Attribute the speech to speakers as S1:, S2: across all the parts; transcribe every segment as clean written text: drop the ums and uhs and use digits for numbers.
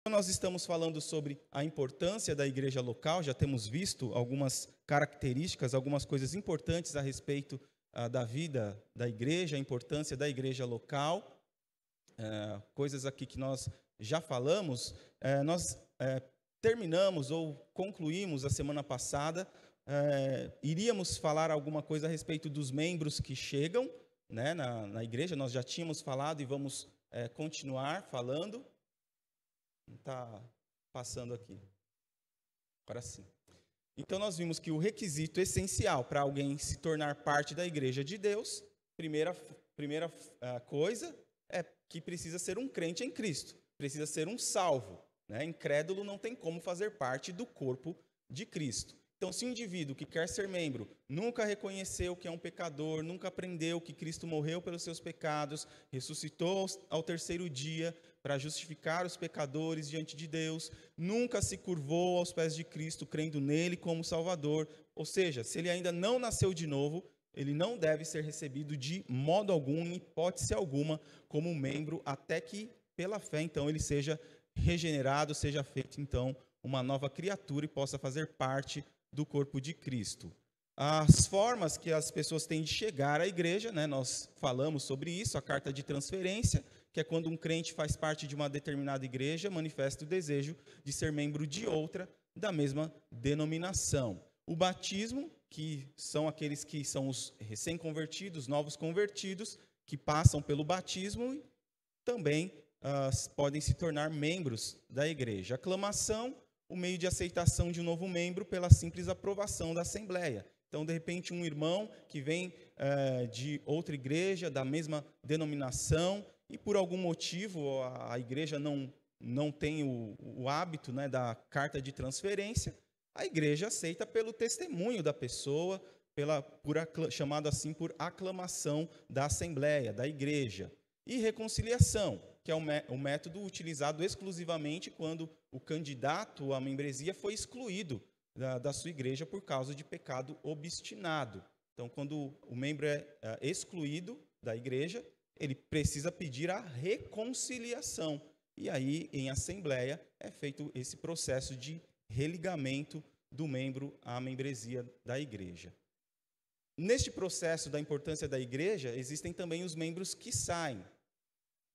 S1: Nós estamos falando sobre a importância da igreja local, já temos visto algumas características, algumas coisas importantes a respeito da vida da igreja, a importância da igreja local, coisas aqui que nós já falamos. Nós terminamos ou concluímos a semana passada, iríamos falar alguma coisa a respeito dos membros que chegam, né, na igreja. Nós já tínhamos falado e vamos continuar falando. Está passando aqui. Agora sim. Então, nós vimos que o requisito essencial para alguém se tornar parte da igreja de Deus, primeira coisa, é que precisa ser um crente em Cristo, precisa ser um salvo, né? Incrédulo não tem como fazer parte do corpo de Cristo. Então, se o indivíduo que quer ser membro nunca reconheceu que é um pecador, nunca aprendeu que Cristo morreu pelos seus pecados, ressuscitou ao terceiro dia para justificar os pecadores diante de Deus, nunca se curvou aos pés de Cristo, crendo nele como Salvador, ou seja, se ele ainda não nasceu de novo, ele não deve ser recebido de modo algum, em hipótese alguma, como membro, até que, pela fé, então, ele seja regenerado, seja feito, então, uma nova criatura e possa fazer parte do corpo de Cristo. As formas que as pessoas têm de chegar à igreja, né, nós falamos sobre isso, a carta de transferência, que é quando um crente faz parte de uma determinada igreja, manifesta o desejo de ser membro de outra da mesma denominação. O batismo, que são aqueles que são os recém-convertidos, novos convertidos, que passam pelo batismo e também podem se tornar membros da igreja. Aclamação, o meio de aceitação de um novo membro pela simples aprovação da Assembleia. Então, de repente, um irmão que vem de outra igreja, da mesma denominação, e por algum motivo a igreja não tem o hábito, né, da carta de transferência, a igreja aceita pelo testemunho da pessoa, chamado assim por aclamação da Assembleia, da igreja. E reconciliação, que é o método utilizado exclusivamente quando o candidato à membresia foi excluído da sua igreja por causa de pecado obstinado. Então, quando o membro é excluído da igreja, ele precisa pedir a reconciliação. E aí, em assembleia, é feito esse processo de religamento do membro à membresia da igreja. Neste processo da importância da igreja, existem também os membros que saem.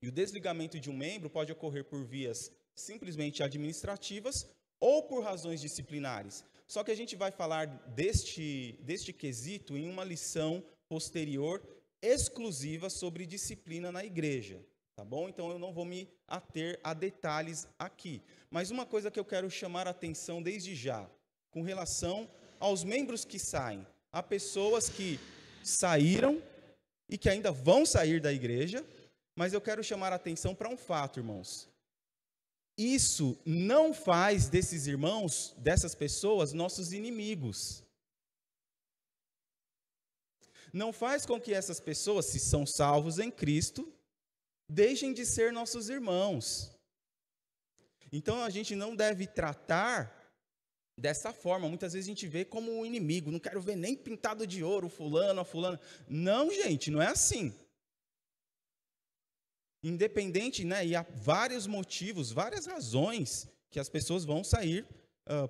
S1: E o desligamento de um membro pode ocorrer por vias simplesmente administrativas ou por razões disciplinares. Só que a gente vai falar deste quesito em uma lição posterior exclusiva sobre disciplina na igreja, tá bom? Então eu não vou me ater a detalhes aqui. Mas uma coisa que eu quero chamar a atenção desde já, com relação aos membros que saem, há pessoas que saíram e que ainda vão sair da igreja, mas eu quero chamar a atenção para um fato, irmãos. Isso não faz desses irmãos, dessas pessoas, nossos inimigos. Não faz com que essas pessoas, se são salvos em Cristo, deixem de ser nossos irmãos. Então, a gente não deve tratar dessa forma. Muitas vezes a gente vê como um inimigo. Não quero ver nem pintado de ouro, fulano, a fulana. Não, gente, não é assim. Independente, né, e há vários motivos, várias razões que as pessoas vão sair,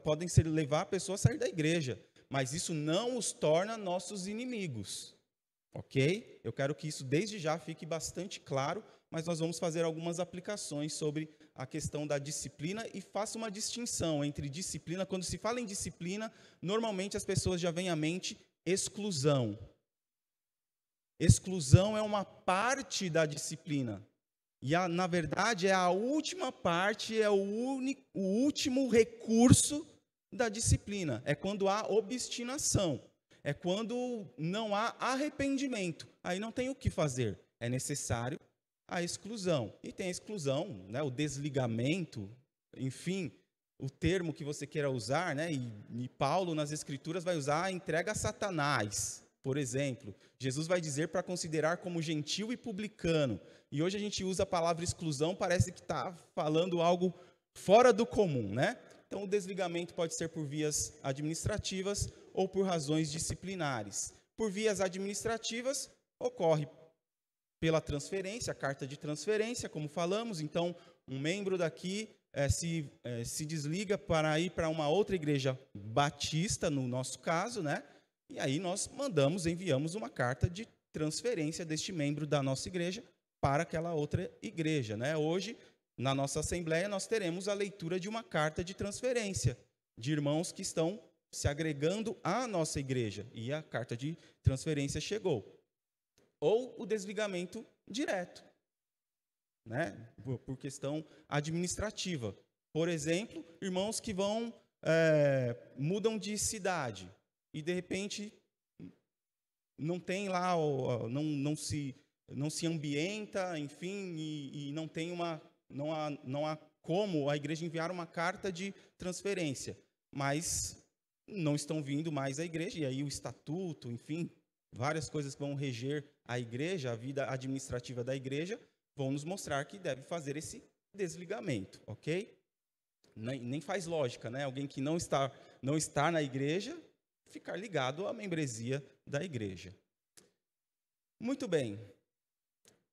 S1: podem levar a pessoa a sair da igreja. Mas isso não os torna nossos inimigos, ok? Eu quero que isso desde já fique bastante claro, mas nós vamos fazer algumas aplicações sobre a questão da disciplina e faço uma distinção entre disciplina. Quando se fala em disciplina, normalmente as pessoas já vêm à mente exclusão. Exclusão é uma parte da disciplina. E, na verdade, é a última parte, é o último recurso da disciplina. É quando há obstinação. É quando não há arrependimento. Aí não tem o que fazer. É necessário a exclusão. E tem a exclusão, né, o desligamento, enfim, o termo que você queira usar, né, e Paulo, nas Escrituras, vai usar a entrega a Satanás, por exemplo. Jesus vai dizer para considerar como gentil e publicano. E hoje a gente usa a palavra exclusão, parece que está falando algo fora do comum, né? Então, o desligamento pode ser por vias administrativas ou por razões disciplinares. Por vias administrativas, ocorre pela transferência, a carta de transferência, como falamos. Então, um membro daqui se desliga para ir para uma outra igreja batista, no nosso caso, né? E aí nós enviamos uma carta de transferência deste membro da nossa igreja para aquela outra igreja, né? Hoje, na nossa assembleia, nós teremos a leitura de uma carta de transferência de irmãos que estão se agregando à nossa igreja, e a carta de transferência chegou. Ou o desligamento direto, né? Por questão administrativa. Por exemplo, irmãos que mudam de cidade e, de repente, não tem lá, não se ambienta, enfim, e não há como a igreja enviar uma carta de transferência, mas não estão vindo mais à igreja, e aí o estatuto, enfim, várias coisas que vão reger a igreja, a vida administrativa da igreja, vão nos mostrar que deve fazer esse desligamento, ok? Nem faz lógica, né? Alguém que não está na igreja ficar ligado à membresia da igreja. Muito bem.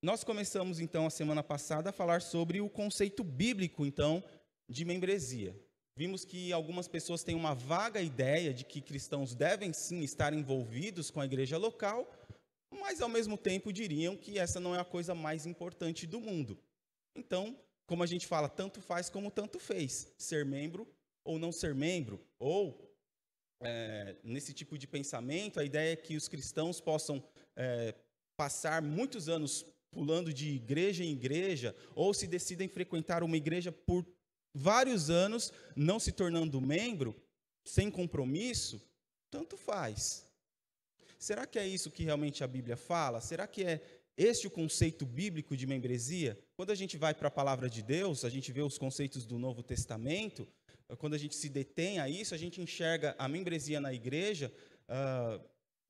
S1: Nós começamos, então, a semana passada a falar sobre o conceito bíblico, então, de membresia. Vimos que algumas pessoas têm uma vaga ideia de que cristãos devem, sim, estar envolvidos com a igreja local, mas, ao mesmo tempo, diriam que essa não é a coisa mais importante do mundo. Então, como a gente fala, tanto faz como tanto fez, ser membro ou não ser membro, ou, nesse tipo de pensamento, a ideia é que os cristãos possam passar muitos anos pulando de igreja em igreja, ou se decidem frequentar uma igreja por vários anos, não se tornando membro, sem compromisso, tanto faz. Será que é isso que realmente a Bíblia fala? Será que é este o conceito bíblico de membresia? Quando a gente vai para a palavra de Deus, a gente vê os conceitos do Novo Testamento, quando a gente se detém a isso, a gente enxerga a membresia na igreja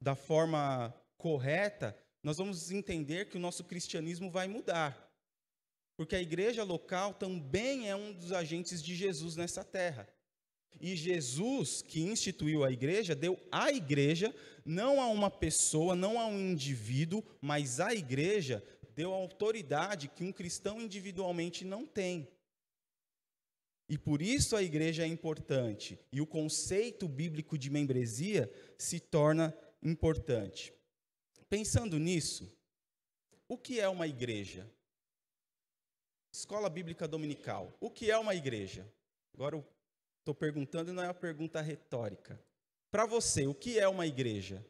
S1: da forma correta, nós vamos entender que o nosso cristianismo vai mudar. Porque a igreja local também é um dos agentes de Jesus nessa terra. E Jesus, que instituiu a igreja, deu à igreja, não a uma pessoa, não a um indivíduo, mas à igreja, deu a autoridade que um cristão individualmente não tem. E por isso a igreja é importante. E o conceito bíblico de membresia se torna importante. Pensando nisso, o que é uma igreja? Escola Bíblica Dominical. O que é uma igreja? Agora eu estou perguntando e não é uma pergunta retórica. Para você, o que é uma igreja?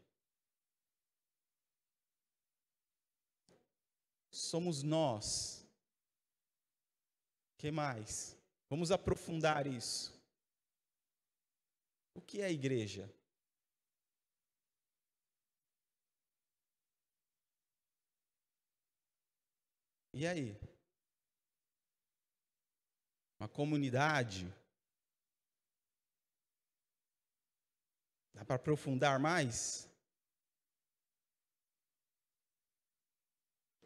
S1: Somos nós. O que mais? Vamos aprofundar isso. O que é igreja? E aí? Uma comunidade? Dá para aprofundar mais?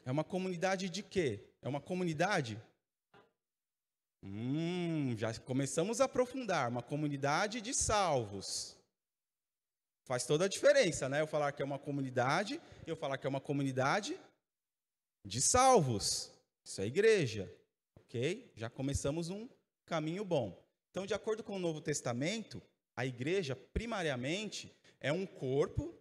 S1: É uma comunidade de quê? É uma comunidade? Já começamos a aprofundar. Uma comunidade de salvos. Faz toda a diferença, né? Eu falar que é uma comunidade, eu falar que é uma comunidade de salvos. Isso é igreja, ok? Já começamos um caminho bom. Então, de acordo com o Novo Testamento, a igreja, primariamente, é um corpo,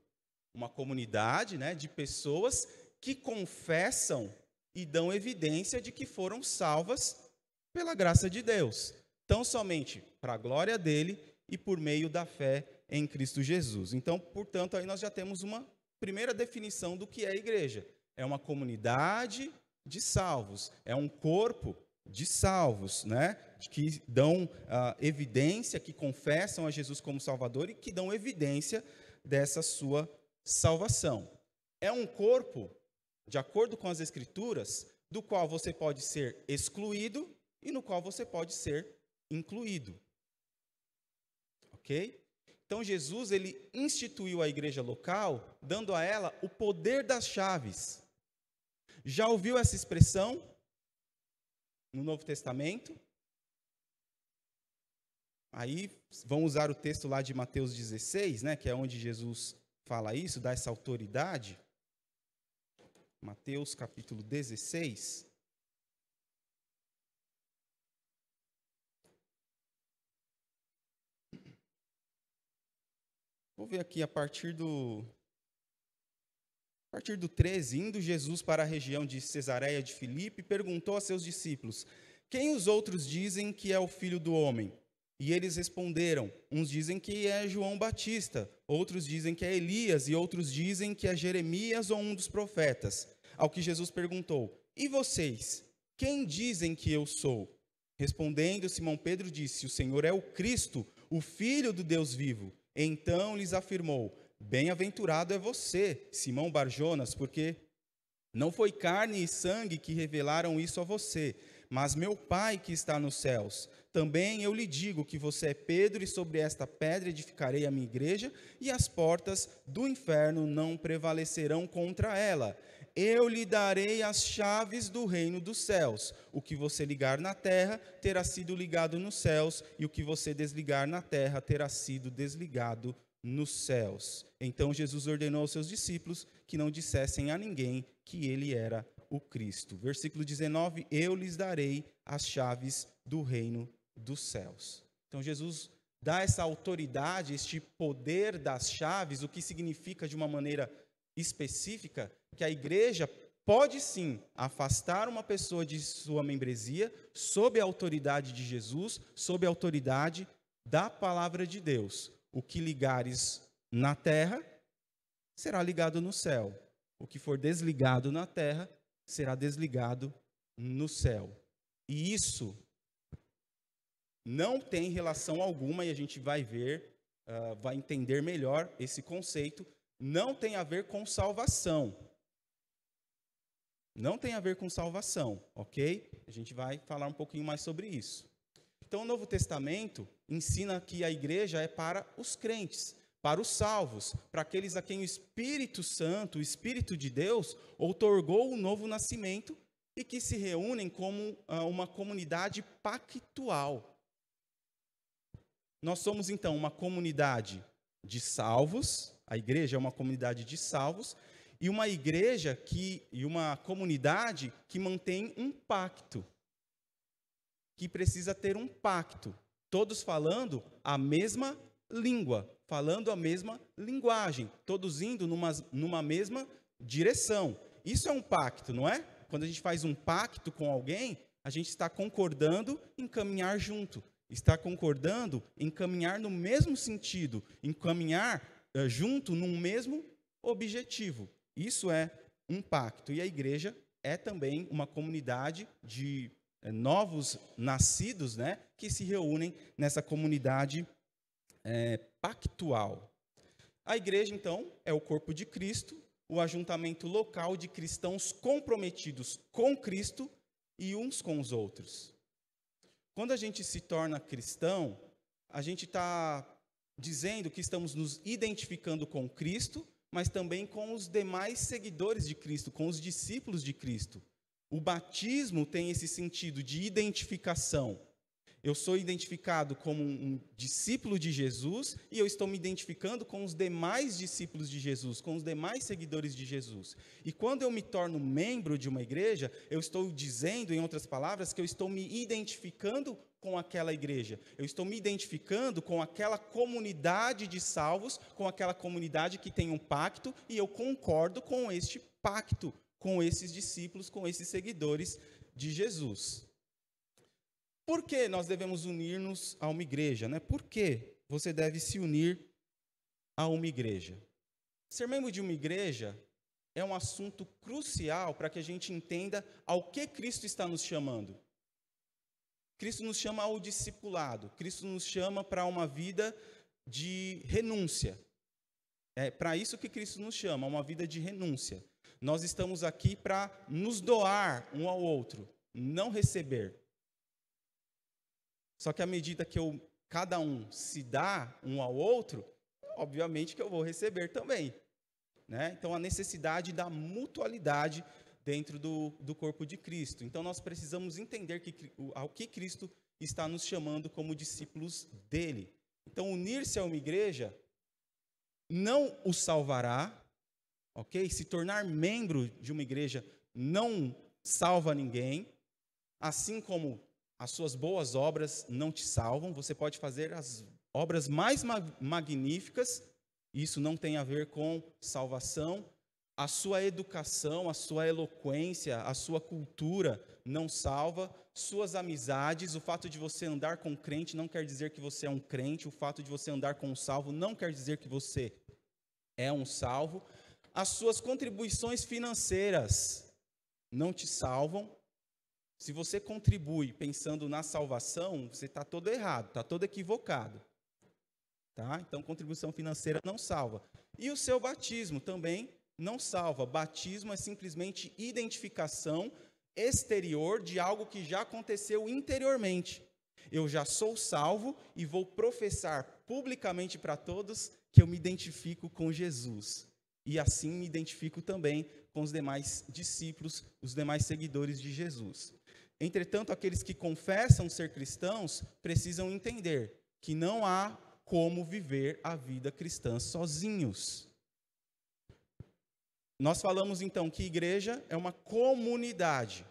S1: uma comunidade, né, de pessoas que confessam e dão evidência de que foram salvas pela graça de Deus. Tão somente para a glória dele e por meio da fé em Cristo Jesus. Então, portanto, aí nós já temos uma primeira definição do que é a igreja. É uma comunidade de salvos, é um corpo de salvos, né? Que dão evidência, que confessam a Jesus como Salvador e que dão evidência dessa sua salvação. É um corpo, de acordo com as Escrituras, do qual você pode ser excluído e no qual você pode ser incluído. Ok? Então, Jesus, ele instituiu a igreja local, dando a ela o poder das chaves. Já ouviu essa expressão no Novo Testamento? Aí, vamos usar o texto lá de Mateus 16, né, que é onde Jesus fala isso, dá essa autoridade. Mateus capítulo 16. Vou ver aqui a partir do 13, indo Jesus para a região de Cesareia de Filipe, perguntou a seus discípulos: quem os outros dizem que é o Filho do Homem? E eles responderam: uns dizem que é João Batista, outros dizem que é Elias, e outros dizem que é Jeremias ou um dos profetas. Ao que Jesus perguntou: e vocês, quem dizem que eu sou? Respondendo, Simão Pedro disse: o Senhor é o Cristo, o Filho do Deus vivo. Então lhes afirmou: bem-aventurado é você, Simão Barjonas, porque não foi carne e sangue que revelaram isso a você, mas meu Pai que está nos céus. Também eu lhe digo que você é Pedro, e sobre esta pedra edificarei a minha igreja, e as portas do inferno não prevalecerão contra ela. Eu lhe darei as chaves do reino dos céus. O que você ligar na terra terá sido ligado nos céus, e o que você desligar na terra terá sido desligado nos céus. Então Jesus ordenou aos seus discípulos que não dissessem a ninguém que ele era o Cristo. Versículo 19: eu lhes darei as chaves do reino dos céus. Então Jesus dá essa autoridade, este poder das chaves, o que significa de uma maneira específica que a igreja pode sim afastar uma pessoa de sua membresia sob a autoridade de Jesus, sob a autoridade da palavra de Deus. O que ligares na terra será ligado no céu. O que for desligado na terra será desligado no céu. E isso não tem relação alguma, e a gente vai ver, vai entender melhor esse conceito, não tem a ver com salvação. Não tem a ver com salvação, ok? A gente vai falar um pouquinho mais sobre isso. Então, o Novo Testamento ensina que a igreja é para os crentes, para os salvos, para aqueles a quem o Espírito Santo, o Espírito de Deus, outorgou o novo nascimento e que se reúnem como uma comunidade pactual. Nós somos, então, uma comunidade de salvos, a igreja é uma comunidade de salvos, e uma igreja e uma comunidade que mantém um pacto, que precisa ter um pacto, todos falando a mesma língua, falando a mesma linguagem, todos indo numa mesma direção. Isso é um pacto, não é? Quando a gente faz um pacto com alguém, a gente está concordando em caminhar junto, está concordando em caminhar no mesmo sentido, em caminhar junto num mesmo objetivo. Isso é um pacto. E a igreja é também uma comunidade de novos nascidos, né, que se reúnem nessa comunidade pactual. A igreja, então, é o corpo de Cristo, o ajuntamento local de cristãos comprometidos com Cristo e uns com os outros. Quando a gente se torna cristão, a gente está dizendo que estamos nos identificando com Cristo, mas também com os demais seguidores de Cristo, com os discípulos de Cristo. O batismo tem esse sentido de identificação. Eu sou identificado como um discípulo de Jesus e eu estou me identificando com os demais discípulos de Jesus, com os demais seguidores de Jesus. E quando eu me torno membro de uma igreja, eu estou dizendo, em outras palavras, que eu estou me identificando com aquela igreja. Eu estou me identificando com aquela comunidade de salvos, com aquela comunidade que tem um pacto, e eu concordo com este pacto, com esses discípulos, com esses seguidores de Jesus. Por que nós devemos unir-nos a uma igreja, né? Por que você deve se unir a uma igreja? Ser membro de uma igreja é um assunto crucial para que a gente entenda ao que Cristo está nos chamando. Cristo nos chama ao discipulado, Cristo nos chama para uma vida de renúncia. É para isso que Cristo nos chama, uma vida de renúncia. Nós estamos aqui para nos doar um ao outro, não receber. Só que à medida que cada um se dá um ao outro, obviamente que eu vou receber também, né? Então, a necessidade da mutualidade dentro do corpo de Cristo. Então, nós precisamos entender ao que Cristo está nos chamando como discípulos dele. Então, unir-se a uma igreja não o salvará, ok? Se tornar membro de uma igreja não salva ninguém, assim como as suas boas obras não te salvam. Você pode fazer as obras mais magníficas, Isso não tem a ver com salvação. A sua educação, a sua eloquência, a sua cultura não salva. Suas amizades, o fato de você andar com um crente não quer dizer que você é um crente. O fato de você andar com um salvo não quer dizer que você é um salvo. As suas contribuições financeiras não te salvam. Se você contribui pensando na salvação, você está todo errado, está todo equivocado. Tá? Então, contribuição financeira não salva. E o seu batismo também não salva. Batismo é simplesmente identificação exterior de algo que já aconteceu interiormente. Eu já sou salvo e vou professar publicamente para todos que eu me identifico com Jesus. E assim me identifico também com os demais discípulos, os demais seguidores de Jesus. Entretanto, aqueles que confessam ser cristãos precisam entender que não há como viver a vida cristã sozinhos. Nós falamos então que igreja é uma comunidade.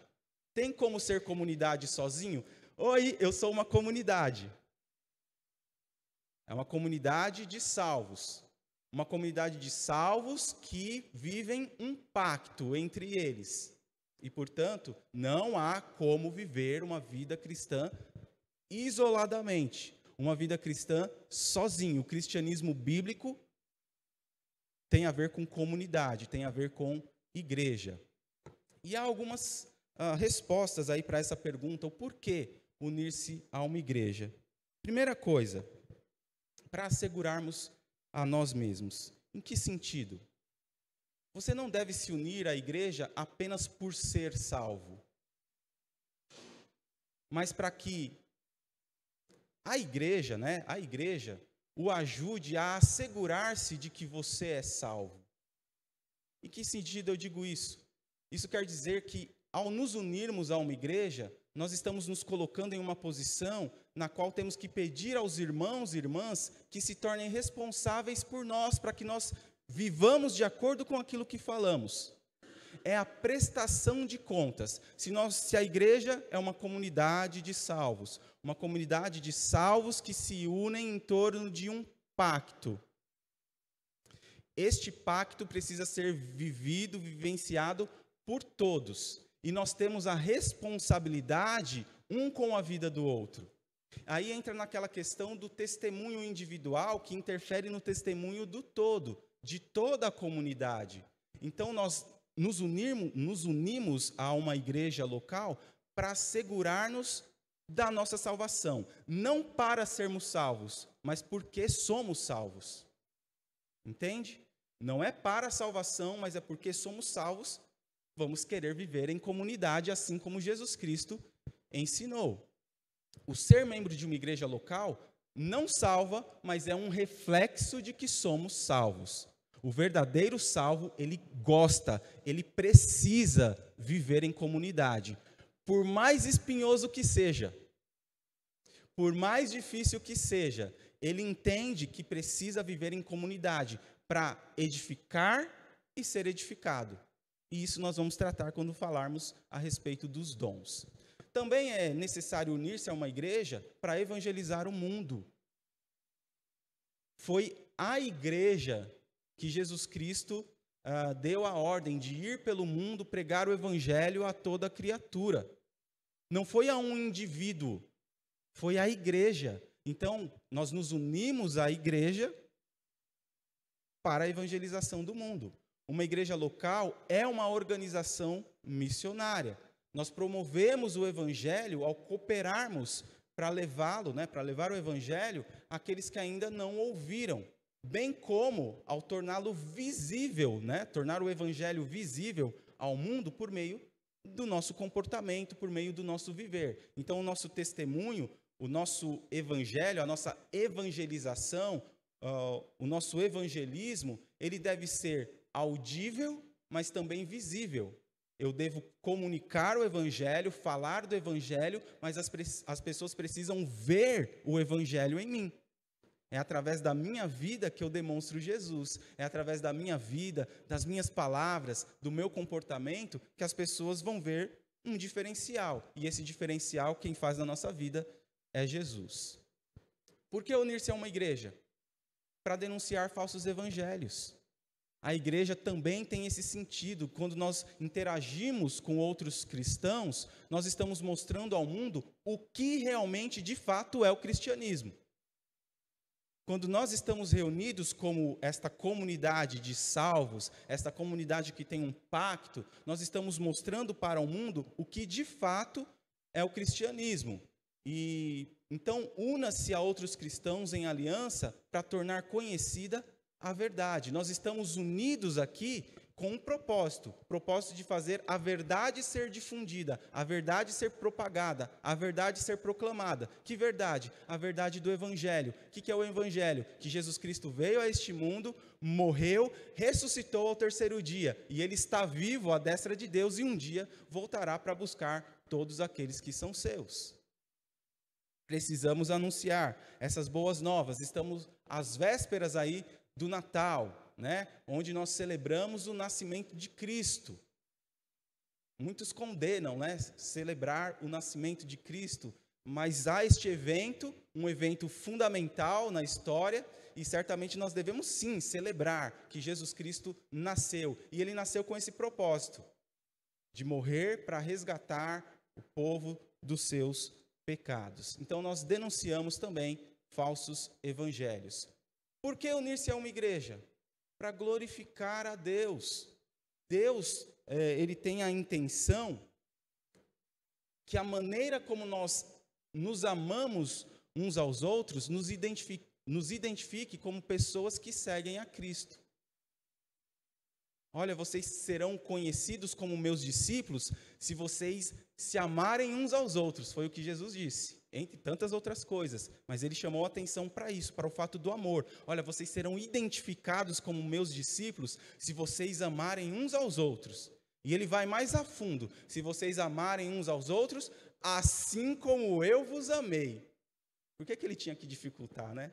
S1: Tem como ser comunidade sozinho? Oi, eu sou uma comunidade. É uma comunidade de salvos. Uma comunidade de salvos que vivem um pacto entre eles. E, portanto, não há como viver uma vida cristã isoladamente. Uma vida cristã sozinho. O cristianismo bíblico tem a ver com comunidade, tem a ver com igreja. E há algumas respostas aí para essa pergunta, o porquê unir-se a uma igreja. Primeira coisa, para assegurarmos a nós mesmos. Em que sentido? Você não deve se unir à igreja apenas por ser salvo, mas para que a igreja o ajude a assegurar-se de que você é salvo. Em que sentido eu digo isso? Isso quer dizer que, ao nos unirmos a uma igreja, nós estamos nos colocando em uma posição na qual temos que pedir aos irmãos e irmãs que se tornem responsáveis por nós, para que nós vivamos de acordo com aquilo que falamos. É a prestação de contas. Se a igreja é uma comunidade de salvos, uma comunidade de salvos que se unem em torno de um pacto. Este pacto precisa ser vivenciado por todos. E nós temos a responsabilidade um com a vida do outro. Aí entra naquela questão do testemunho individual que interfere no testemunho do todo, de toda a comunidade. Então, nós nos unimos a uma igreja local para assegurar-nos da nossa salvação. Não para sermos salvos, mas porque somos salvos. Entende? Não é para a salvação, mas é porque somos salvos. Vamos querer viver em comunidade, assim como Jesus Cristo ensinou. O ser membro de uma igreja local não salva, mas é um reflexo de que somos salvos. O verdadeiro salvo, ele gosta, ele precisa viver em comunidade. Por mais espinhoso que seja, por mais difícil que seja, ele entende que precisa viver em comunidade para edificar e ser edificado. E isso nós vamos tratar quando falarmos a respeito dos dons. Também é necessário unir-se a uma igreja para evangelizar o mundo. Foi a igreja que Jesus Cristo deu a ordem de ir pelo mundo pregar o evangelho a toda criatura. Não foi a um indivíduo, foi a igreja. Então, nós nos unimos à igreja para a evangelização do mundo. Uma igreja local é uma organização missionária. Nós promovemos o evangelho ao cooperarmos para levá-lo, para levar o evangelho àqueles que ainda não ouviram, bem como ao torná-lo visível, tornar o evangelho visível ao mundo por meio do nosso comportamento, por meio do nosso viver. Então, o nosso testemunho, o nosso evangelho, a nossa evangelização, o nosso evangelismo, ele deve ser audível, mas também visível. Eu devo comunicar o evangelho, falar do evangelho, mas as pessoas precisam ver o evangelho em mim. É através da minha vida que eu demonstro Jesus. É através da minha vida, das minhas palavras, do meu comportamento, que as pessoas vão ver um diferencial. E esse diferencial, quem faz na nossa vida é Jesus. Por que unir-se a uma igreja? para denunciar falsos evangelhos. A igreja também tem esse sentido. Quando nós interagimos com outros cristãos, nós estamos mostrando ao mundo o que realmente, de fato, é o cristianismo. Quando nós estamos reunidos como esta comunidade de salvos, esta comunidade que tem um pacto, nós estamos mostrando para o mundo o que de fato é o cristianismo. E então una-se a outros cristãos em aliança para tornar conhecida a verdade. Nós estamos unidos aqui com um propósito de fazer a verdade ser difundida, a verdade ser propagada, a verdade ser proclamada. Que verdade? A verdade do Evangelho. O que é o Evangelho? Que Jesus Cristo veio a este mundo, morreu, ressuscitou ao terceiro dia, e Ele está vivo à destra de Deus, e um dia voltará para buscar todos aqueles que são seus. Precisamos anunciar essas boas novas. Estamos às vésperas aí do Natal, né? Onde nós celebramos o nascimento de Cristo. Muitos condenam, né? Celebrar o nascimento de Cristo, mas há este evento, um evento fundamental na história, e certamente nós devemos sim celebrar que Jesus Cristo nasceu, e Ele nasceu com esse propósito, de morrer para resgatar o povo dos seus pecados. Então nós denunciamos também falsos evangelhos. Por que unir-se a uma igreja? Para glorificar a Deus. Deus, Ele tem a intenção que a maneira como nós nos amamos uns aos outros nos identifique como pessoas que seguem a Cristo. Olha, vocês serão conhecidos como meus discípulos se vocês se amarem uns aos outros. Foi o que Jesus disse, entre tantas outras coisas. Mas Ele chamou a atenção para isso, para o fato do amor. Olha, vocês serão identificados como meus discípulos se vocês amarem uns aos outros. E Ele vai mais a fundo. Se vocês amarem uns aos outros, assim como eu vos amei. Por que Ele tinha que dificultar, né?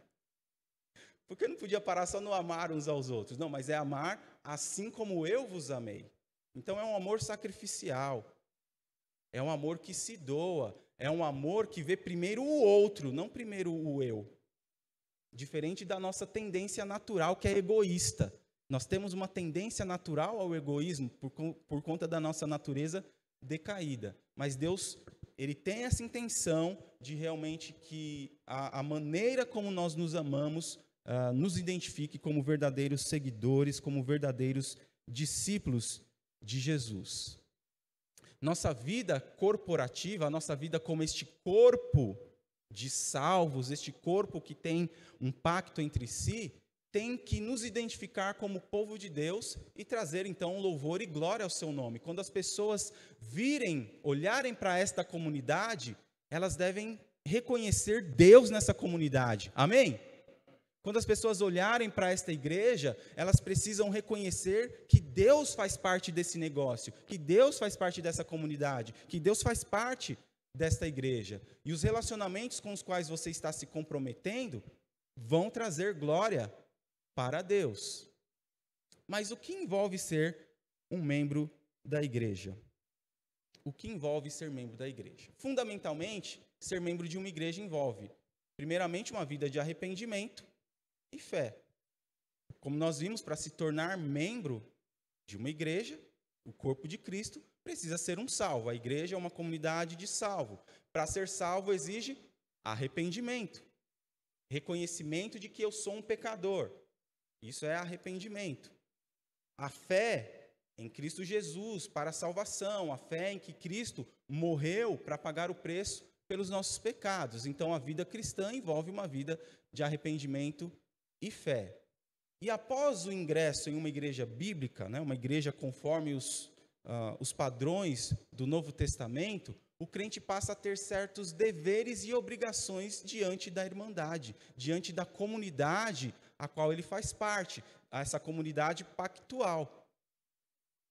S1: Porque não podia parar só no amar uns aos outros. Não, mas é amar assim como eu vos amei. Então é um amor sacrificial. É um amor que se doa. É um amor que vê primeiro o outro, não primeiro o eu. Diferente da nossa tendência natural, que é egoísta. Nós temos uma tendência natural ao egoísmo por conta da nossa natureza decaída. Mas Deus, Ele tem essa intenção de realmente que a maneira como nós nos amamos nos identifique como verdadeiros seguidores, como verdadeiros discípulos de Jesus. Nossa vida corporativa, a nossa vida como este corpo de salvos, este corpo que tem um pacto entre si, tem que nos identificar como povo de Deus e trazer então louvor e glória ao seu nome. Quando as pessoas olharem para esta comunidade, elas devem reconhecer Deus nessa comunidade. Amém? Quando as pessoas olharem para esta igreja, elas precisam reconhecer que Deus faz parte desse negócio, que Deus faz parte dessa comunidade, que Deus faz parte desta igreja. E os relacionamentos com os quais você está se comprometendo vão trazer glória para Deus. Mas o que envolve ser um membro da igreja? O que envolve ser membro da igreja? Fundamentalmente, ser membro de uma igreja envolve, primeiramente, uma vida de arrependimento e fé. Como nós vimos, para se tornar membro de uma igreja, o corpo de Cristo precisa ser um salvo. A igreja é uma comunidade de salvo. Para ser salvo exige arrependimento, reconhecimento de que eu sou um pecador. Isso é arrependimento. A fé em Cristo Jesus para a salvação, a fé em que Cristo morreu para pagar o preço pelos nossos pecados. Então, a vida cristã envolve uma vida de arrependimento e fé. E após o ingresso em uma igreja bíblica, né, uma igreja conforme os padrões do Novo Testamento, o crente passa a ter certos deveres e obrigações diante da irmandade, diante da comunidade a qual ele faz parte, essa comunidade pactual.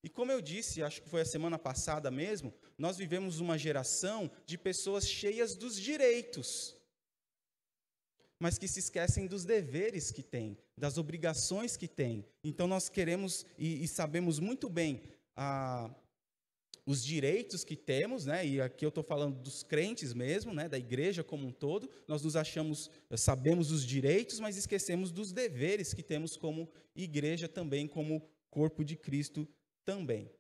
S1: E como eu disse, acho que foi a semana passada mesmo, nós vivemos uma geração de pessoas cheias dos direitos, mas que se esquecem dos deveres que têm, das obrigações que têm. Então nós queremos e sabemos muito bem os direitos que temos, né? E aqui eu estou falando dos crentes mesmo, né? Da igreja como um todo. Nós nos achamos, sabemos os direitos, mas esquecemos dos deveres que temos como igreja também, como corpo de Cristo também.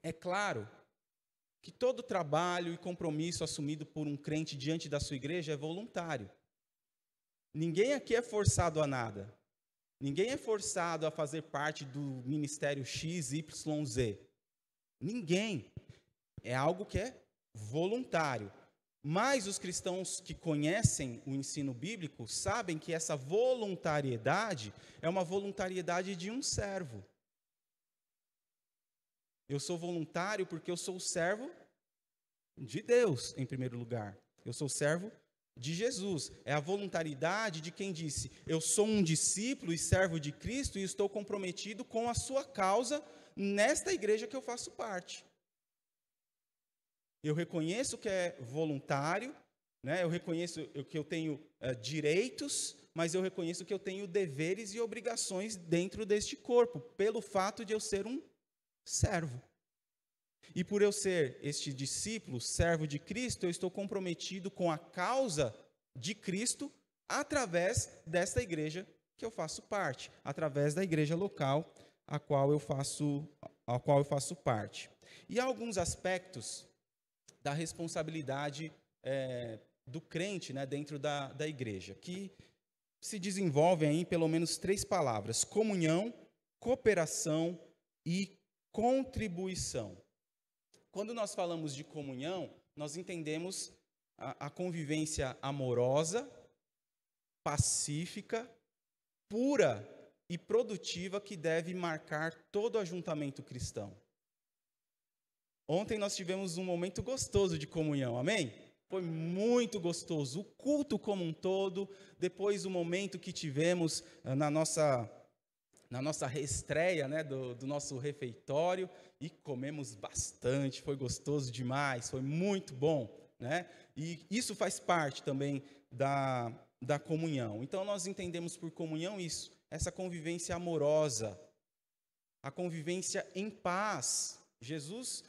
S1: É claro que todo trabalho e compromisso assumido por um crente diante da sua igreja é voluntário. Ninguém aqui é forçado a nada. Ninguém é forçado a fazer parte do ministério X, Y, Z. Ninguém. É algo que é voluntário. Mas os cristãos que conhecem o ensino bíblico sabem que essa voluntariedade é uma voluntariedade de um servo. Eu sou voluntário porque eu sou servo de Deus, em primeiro lugar. Eu sou servo de Jesus. É a voluntariedade de quem disse: eu sou um discípulo e servo de Cristo e estou comprometido com a sua causa nesta igreja que eu faço parte. Eu reconheço que é voluntário, né? Eu reconheço que eu tenho direitos, mas eu reconheço que eu tenho deveres e obrigações dentro deste corpo, pelo fato de eu ser um servo. E por eu ser este discípulo, servo de Cristo, eu estou comprometido com a causa de Cristo através desta igreja que eu faço parte, através da igreja local a qual eu faço parte. E há alguns aspectos da responsabilidade do crente, né, dentro da igreja, que se desenvolvem aí em pelo menos 3 palavras: comunhão, cooperação e contribuição. Quando nós falamos de comunhão, nós entendemos a convivência amorosa, pacífica, pura e produtiva que deve marcar todo ajuntamento cristão. Ontem nós tivemos um momento gostoso de comunhão, amém? Foi muito gostoso, o culto como um todo, depois o momento que tivemos na nossa reestreia, né, do nosso refeitório, e comemos bastante, foi gostoso demais, foi muito bom, né? E isso faz parte também da comunhão. Então nós entendemos por comunhão isso, essa convivência amorosa, a convivência em paz. Jesus,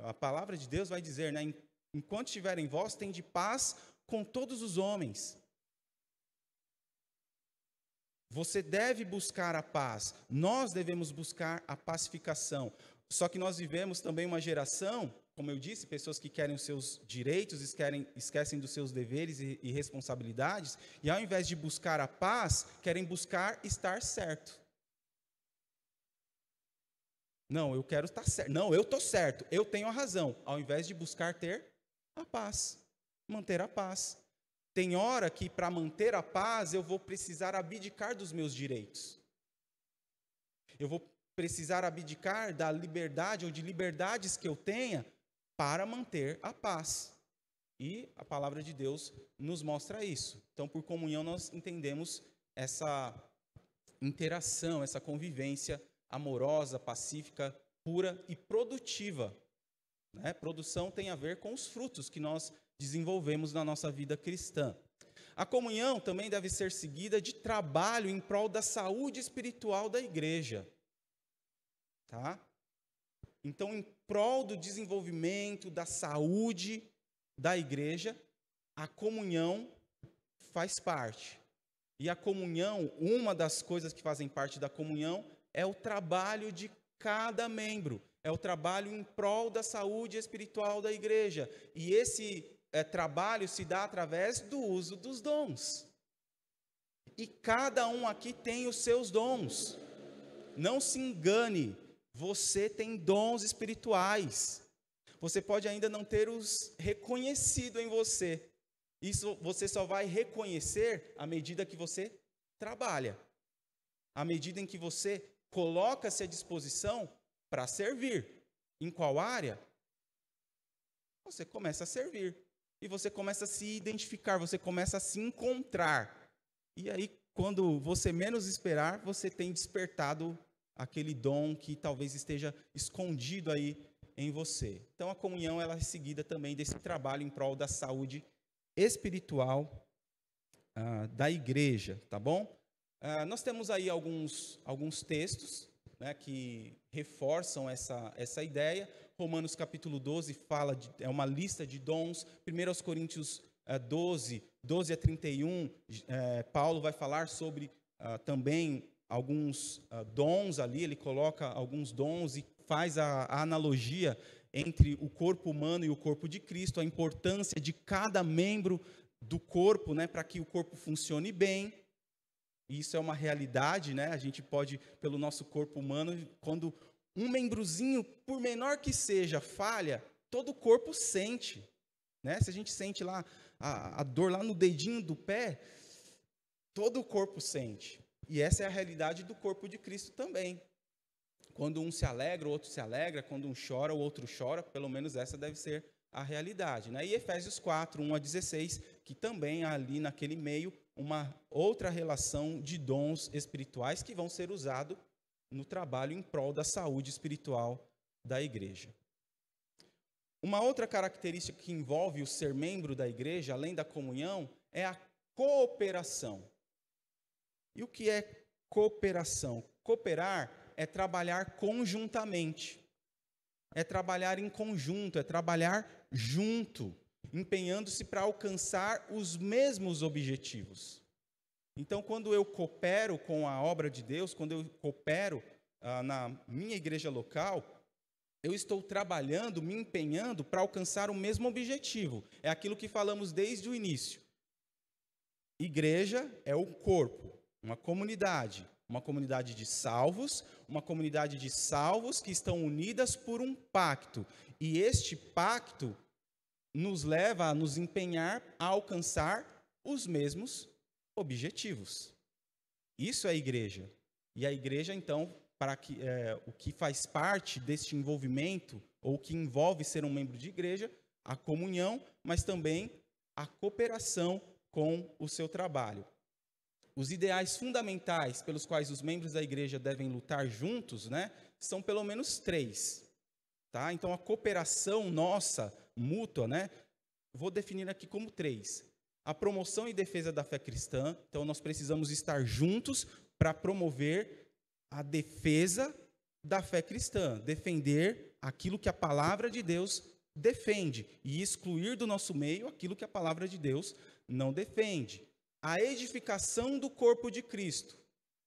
S1: a palavra de Deus vai dizer, né, enquanto estiver em vós, tende paz com todos os homens. Você deve buscar a paz, nós devemos buscar a pacificação. Só que nós vivemos também uma geração, como eu disse, pessoas que querem os seus direitos, esquecem dos seus deveres e responsabilidades, e ao invés de buscar a paz, querem buscar estar certo. Não, eu quero estar certo. Não, eu estou certo, eu tenho a razão, ao invés de buscar ter a paz, manter a paz. Tem hora que, para manter a paz, eu vou precisar abdicar dos meus direitos. Eu vou precisar abdicar da liberdade ou de liberdades que eu tenha para manter a paz. E a palavra de Deus nos mostra isso. Então, por comunhão, nós entendemos essa interação, essa convivência amorosa, pacífica, pura e produtiva. Né? Produção tem a ver com os frutos que nós desenvolvemos na nossa vida cristã. A comunhão também deve ser seguida de trabalho em prol da saúde espiritual da igreja. Tá? Então, em prol do desenvolvimento, da saúde da igreja, a comunhão faz parte. E a comunhão, uma das coisas que fazem parte da comunhão, é o trabalho de cada membro. É o trabalho em prol da saúde espiritual da igreja. E esse trabalho se dá através do uso dos dons. E cada um aqui tem os seus dons. Não se engane, você tem dons espirituais. Você pode ainda não ter os reconhecido em você. Isso você só vai reconhecer à medida que você trabalha. À medida em que você coloca-se à disposição para servir. Em qual área? Você começa a servir. E você começa a se identificar, você começa a se encontrar. E aí, quando você menos esperar, você tem despertado aquele dom que talvez esteja escondido aí em você. Então, a comunhão ela é seguida também desse trabalho em prol da saúde espiritual da igreja, tá bom? Nós temos aí alguns textos né, que reforçam essa ideia. Romanos capítulo 12 fala, é uma lista de dons. 1 Coríntios 12 a 31, Paulo vai falar sobre também alguns dons ali, ele coloca alguns dons e faz a analogia entre o corpo humano e o corpo de Cristo, a importância de cada membro do corpo, né, para que o corpo funcione bem. Isso é uma realidade, né? A gente pode, pelo nosso corpo humano, quando um membrozinho, por menor que seja, falha, todo o corpo sente, né? Se a gente sente lá a dor lá no dedinho do pé, todo o corpo sente. E essa é a realidade do corpo de Cristo também. Quando um se alegra, o outro se alegra. Quando um chora, o outro chora. Pelo menos essa deve ser a realidade, né? E Efésios 4, 1 a 16, que também há ali naquele meio uma outra relação de dons espirituais que vão ser usados no trabalho em prol da saúde espiritual da igreja. Uma outra característica que envolve o ser membro da igreja, além da comunhão, é a cooperação. E o que é cooperação? Cooperar é trabalhar conjuntamente, é trabalhar em conjunto, é trabalhar junto, empenhando-se para alcançar os mesmos objetivos. Então, quando eu coopero com a obra de Deus, quando eu coopero na minha igreja local, eu estou trabalhando, me empenhando para alcançar o mesmo objetivo. É aquilo que falamos desde o início. Igreja é o corpo, uma comunidade de salvos, uma comunidade de salvos que estão unidas por um pacto. E este pacto nos leva a nos empenhar a alcançar os mesmos objetivos. Isso é a igreja. E a igreja, então, o que faz parte deste envolvimento, ou o que envolve ser um membro de igreja, a comunhão, mas também a cooperação com o seu trabalho. Os ideais fundamentais pelos quais os membros da igreja devem lutar juntos, né, são pelo menos 3. Tá? Então, a cooperação nossa, mútua, né, vou definir aqui como 3. A promoção e defesa da fé cristã. Então, nós precisamos estar juntos para promover a defesa da fé cristã, defender aquilo que a palavra de Deus defende e excluir do nosso meio aquilo que a palavra de Deus não defende. A edificação do corpo de Cristo.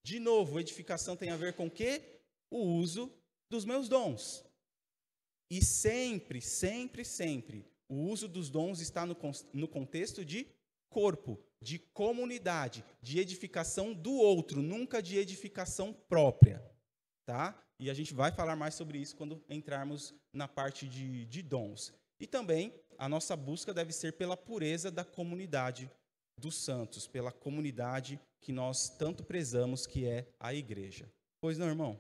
S1: De novo, edificação tem a ver com o quê? O uso dos meus dons. E sempre, sempre, sempre, o uso dos dons está no contexto de corpo, de comunidade, de edificação do outro, nunca de edificação própria. Tá? E a gente vai falar mais sobre isso quando entrarmos na parte de dons. E também a nossa busca deve ser pela pureza da comunidade dos santos, pela comunidade que nós tanto prezamos, que é a igreja. Pois não, irmão?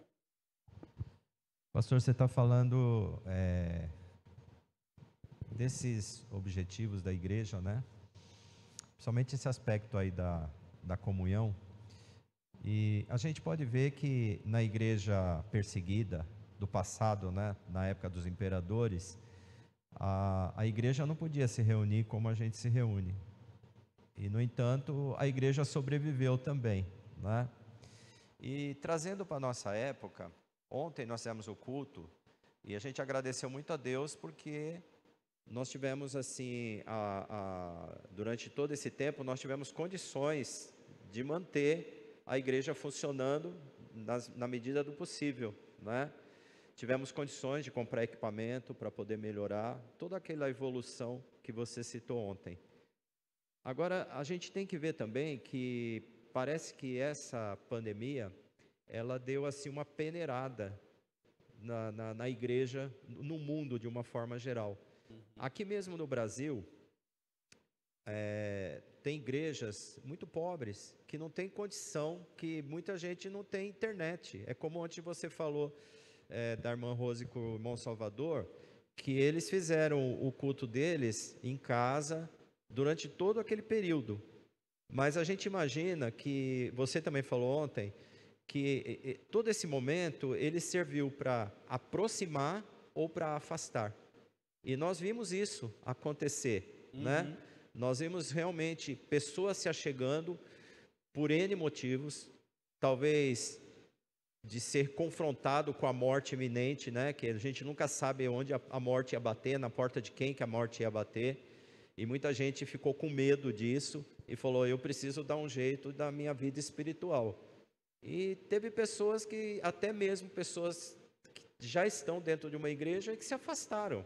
S2: Pastor, você está falando desses objetivos da igreja, né? Principalmente esse aspecto aí da comunhão. E a gente pode ver que na igreja perseguida do passado, né, na época dos imperadores, a igreja não podia se reunir como a gente se reúne. E, no entanto, a igreja sobreviveu também, né? E trazendo para a nossa época, ontem nós fizemos o culto e a gente agradeceu muito a Deus porque nós tivemos assim, durante todo esse tempo, nós tivemos condições de manter a igreja funcionando na medida do possível, né? Tivemos condições de comprar equipamento para poder melhorar toda aquela evolução que você citou ontem. Agora, a gente tem que ver também que parece que essa pandemia, ela deu assim uma peneirada na igreja, no mundo de uma forma geral. Aqui mesmo no Brasil, tem igrejas muito pobres, que não tem condição, que muita gente não tem internet. É como ontem você falou da irmã Rose com o irmão Salvador, que eles fizeram o culto deles em casa, durante todo aquele período. Mas a gente imagina que, você também falou ontem, que todo esse momento, ele serviu para aproximar ou para afastar. E nós vimos isso acontecer, né? Nós vimos realmente pessoas se achegando por N motivos, talvez de ser confrontado com a morte iminente, né? Que a gente nunca sabe onde a morte ia bater, na porta de quem que a morte ia bater. E muita gente ficou com medo disso e falou: eu preciso dar um jeito da minha vida espiritual. E teve pessoas que, até mesmo pessoas que já estão dentro de uma igreja, que se afastaram.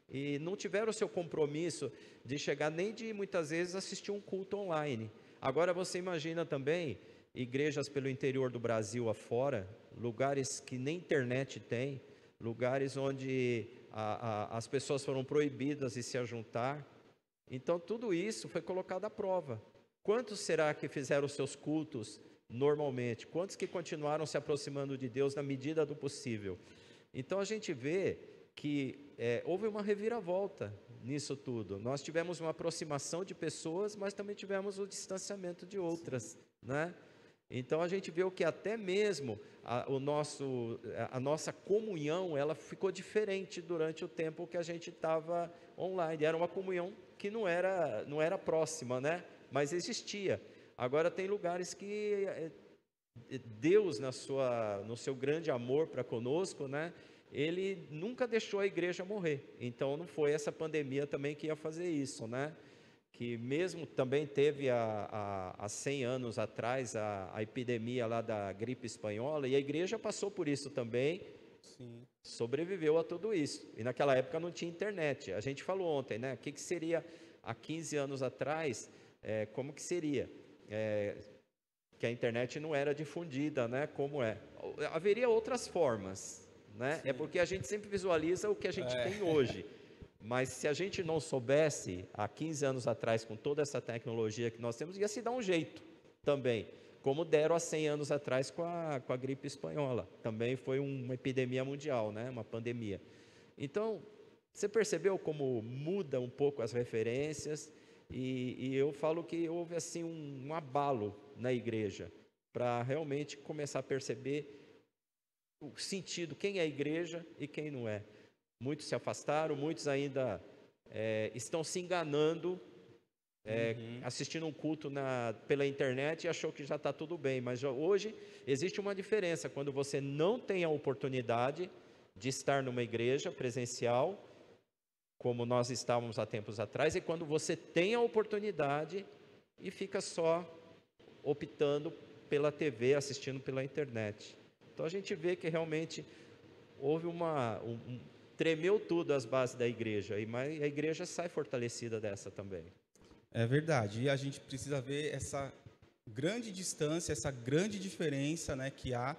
S2: E não tiveram o seu compromisso de chegar nem de, muitas vezes, assistir um culto online. Agora você imagina também igrejas pelo interior do Brasil afora, lugares que nem internet tem, lugares onde as pessoas foram proibidas de se ajuntar. Então tudo isso foi colocado à prova. Quantos será que fizeram os seus cultos normalmente? Quantos que continuaram se aproximando de Deus na medida do possível? Então a gente vê que houve uma reviravolta nisso tudo. Nós tivemos uma aproximação de pessoas, mas também tivemos o distanciamento de outras, né? Então a gente vê que até mesmo a nossa comunhão, ela ficou diferente durante o tempo que a gente estava online. Era uma comunhão que não era próxima, né? Mas existia. Agora tem lugares que Deus, no seu grande amor para conosco, né? Ele nunca deixou a igreja morrer. Então não foi essa pandemia também que ia fazer isso, né? Que mesmo também teve há 100 anos atrás a epidemia lá da gripe espanhola, e a igreja passou por isso também. Sim. Sobreviveu a tudo isso. E naquela época não tinha internet. A gente falou ontem, né? O que seria há 15 anos atrás, como que seria? Que a internet não era difundida, né? Como é? Haveria outras formas, né? Sim. É porque a gente sempre visualiza o que a gente tem hoje. Mas se a gente não soubesse, há 15 anos atrás, com toda essa tecnologia que nós temos, ia se dar um jeito também, como deram há 100 anos atrás com a gripe espanhola. Também foi uma epidemia mundial, né? Uma pandemia. Então, você percebeu como muda um pouco as referências? E eu falo que houve assim um abalo na igreja, para realmente começar a perceber o sentido, quem é a igreja e quem não é. Muitos se afastaram, muitos ainda estão se enganando, assistindo um culto pela internet e achou que já está tudo bem. Mas hoje existe uma diferença quando você não tem a oportunidade de estar numa igreja presencial, como nós estávamos há tempos atrás, e quando você tem a oportunidade e fica só optando pela TV, assistindo pela internet. Então a gente vê que realmente houve tremeu tudo as bases da igreja, mas a igreja sai fortalecida dessa também.
S1: É verdade, e a gente precisa ver essa grande distância, essa grande diferença, né, que há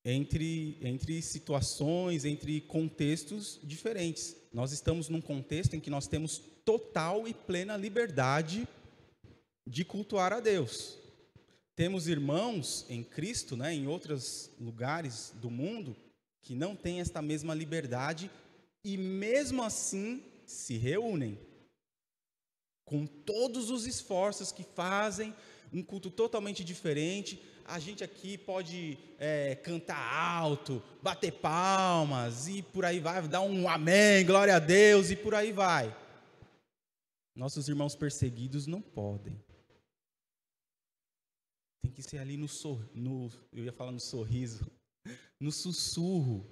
S1: entre situações, entre contextos diferentes. Nós estamos num contexto em que nós temos total e plena liberdade de cultuar a Deus. Temos irmãos em Cristo, né, em outros lugares do mundo, que não têm esta mesma liberdade e mesmo assim se reúnem com todos os esforços que fazem um culto totalmente diferente. A gente aqui pode cantar alto, bater palmas e por aí vai, dar um amém, glória a Deus e por aí vai. Nossos irmãos perseguidos não podem. Tem que ser ali eu ia falar no sorriso, no sussurro,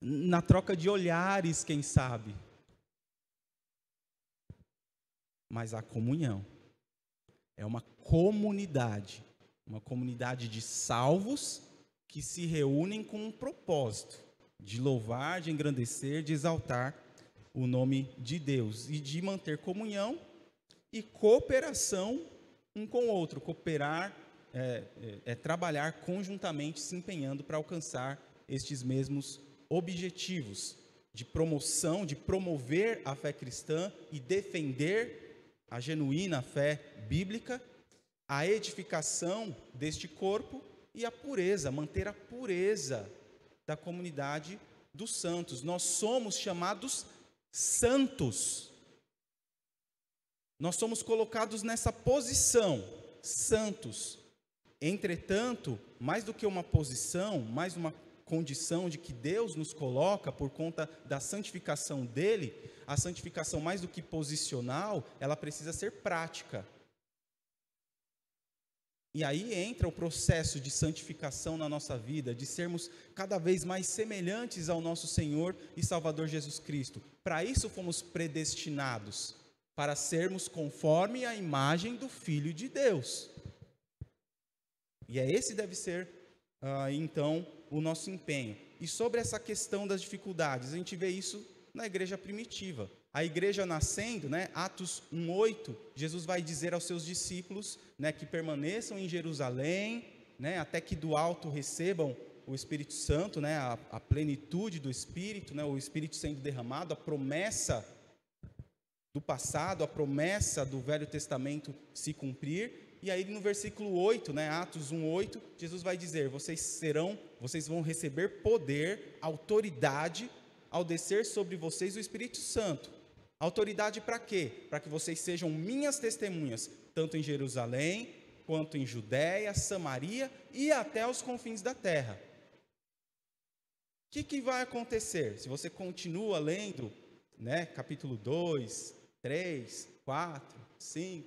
S1: na troca de olhares, quem sabe. Mas a comunhão é uma comunidade de salvos que se reúnem com um propósito de louvar, de engrandecer, de exaltar o nome de Deus e de manter comunhão e cooperação um com o outro. Cooperar trabalhar conjuntamente, se empenhando para alcançar estes mesmos objetivos de promoção, de promover a fé cristã e defender a genuína fé bíblica, a edificação deste corpo e a pureza, manter a pureza da comunidade dos santos. Nós somos chamados santos. Nós somos colocados nessa posição, santos. Entretanto, mais do que uma posição, mais uma condição de que Deus nos coloca por conta da santificação dele, a santificação mais do que posicional, ela precisa ser prática. E aí entra o processo de santificação na nossa vida, de sermos cada vez mais semelhantes ao nosso Senhor e Salvador Jesus Cristo. Para isso fomos predestinados, para sermos conforme a imagem do Filho de Deus. E esse deve ser, então, o nosso empenho. E sobre essa questão das dificuldades, a gente vê isso na igreja primitiva. A igreja nascendo, Atos 1:8, Jesus vai dizer aos seus discípulos, que permaneçam em Jerusalém, até que do alto recebam o Espírito Santo, a plenitude do Espírito, o Espírito sendo derramado, a promessa do passado, a promessa do Velho Testamento se cumprir. E aí no versículo 8, Atos 1:8, Jesus vai dizer: vocês vão receber poder, autoridade, ao descer sobre vocês o Espírito Santo. Autoridade para quê? Para que vocês sejam minhas testemunhas, tanto em Jerusalém, quanto em Judéia, Samaria e até os confins da terra. O que vai acontecer? Se você continua lendo, capítulo 2, 3, 4, 5,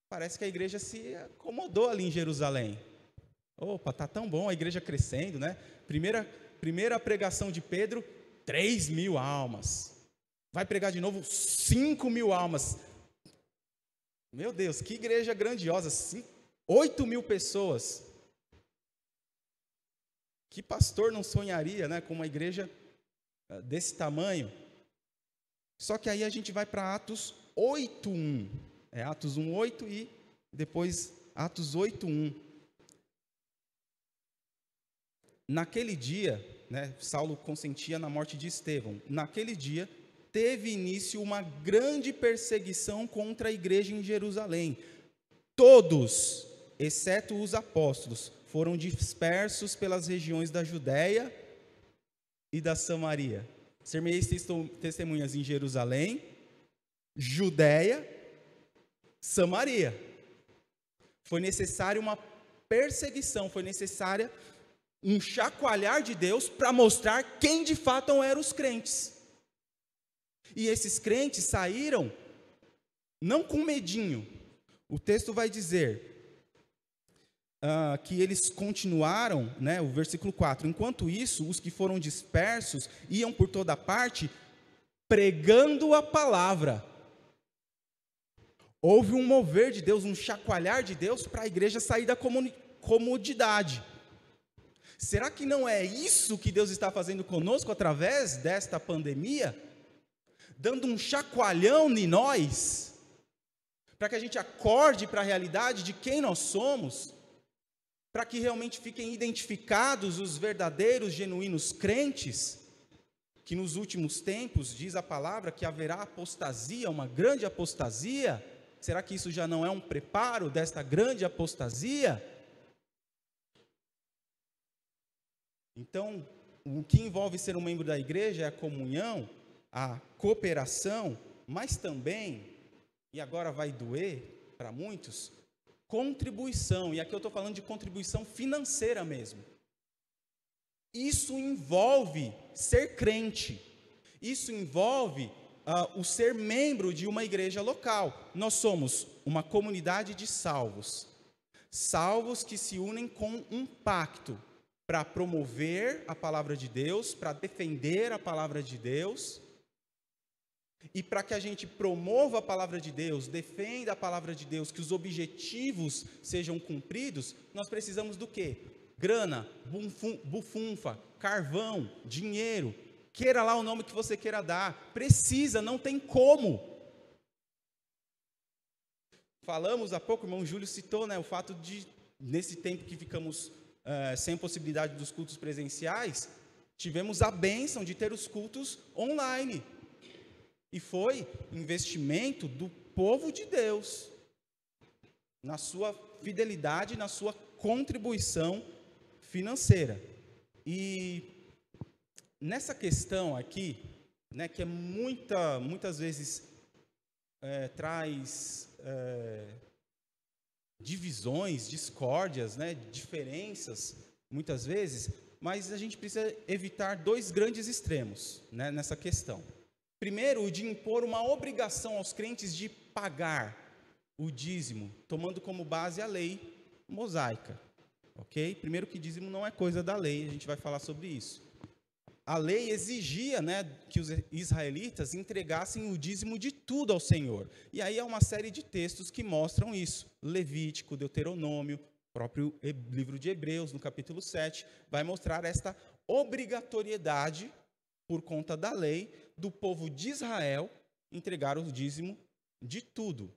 S1: parece que a igreja se acomodou ali em Jerusalém. Opa, está tão bom, a igreja crescendo, Primeira pregação de Pedro, 3.000 almas. Vai pregar de novo, 5.000 almas. Meu Deus, que igreja grandiosa, 8.000 pessoas. Que pastor não sonharia, com uma igreja desse tamanho? Só que aí a gente vai para Atos 8:1. Atos 1:8 e depois Atos 8:1. Naquele dia, Saulo consentia na morte de Estevão. Naquele dia, teve início uma grande perseguição contra a igreja em Jerusalém. Todos, exceto os apóstolos, foram dispersos pelas regiões da Judéia e da Samaria. Ser-me-eis testemunhas em Jerusalém, Judéia, Samaria. Foi necessária uma perseguição, foi necessária um chacoalhar de Deus para mostrar quem de fato eram os crentes. E esses crentes saíram não com medinho. O texto vai dizer que eles continuaram, o versículo 4, enquanto isso, os que foram dispersos iam por toda parte pregando a palavra. Houve um mover de Deus, um chacoalhar de Deus para a igreja sair da comodidade. Será que não é isso que Deus está fazendo conosco através desta pandemia? Dando um chacoalhão em nós, para que a gente acorde para a realidade de quem nós somos, para que realmente fiquem identificados os verdadeiros, genuínos crentes, que nos últimos tempos, diz a palavra, que haverá apostasia, uma grande apostasia. Será que isso já não é um preparo desta grande apostasia? Então, o que envolve ser um membro da igreja é a comunhão, a cooperação, mas também, e agora vai doer para muitos, contribuição. E aqui eu estou falando de contribuição financeira mesmo. Isso envolve ser crente. Isso envolve o ser membro de uma igreja local. Nós somos uma comunidade de salvos. Salvos que se unem com um pacto para promover a palavra de Deus, para defender a palavra de Deus. E para que a gente promova a palavra de Deus, defenda a palavra de Deus, que os objetivos sejam cumpridos, nós precisamos do quê? Grana, bufunfa, carvão, dinheiro, queira lá o nome que você queira dar, precisa, não tem como. Falamos há pouco, o irmão Júlio citou, o fato de, nesse tempo que ficamos sem possibilidade dos cultos presenciais, tivemos a bênção de ter os cultos online. E foi investimento do povo de Deus, na sua fidelidade, na sua contribuição financeira. E nessa questão aqui, que é muitas vezes traz divisões, discórdias, diferenças, muitas vezes, mas a gente precisa evitar dois grandes extremos, nessa questão. Primeiro, o de impor uma obrigação aos crentes de pagar o dízimo, tomando como base a lei mosaica, ok? Primeiro que dízimo não é coisa da lei, a gente vai falar sobre isso. A lei exigia, né, que os israelitas entregassem o dízimo de tudo ao Senhor. E aí há uma série de textos que mostram isso. Levítico, Deuteronômio, próprio livro de Hebreus, no capítulo 7, vai mostrar esta obrigatoriedade, por conta da lei, do povo de Israel entregar o dízimo de tudo.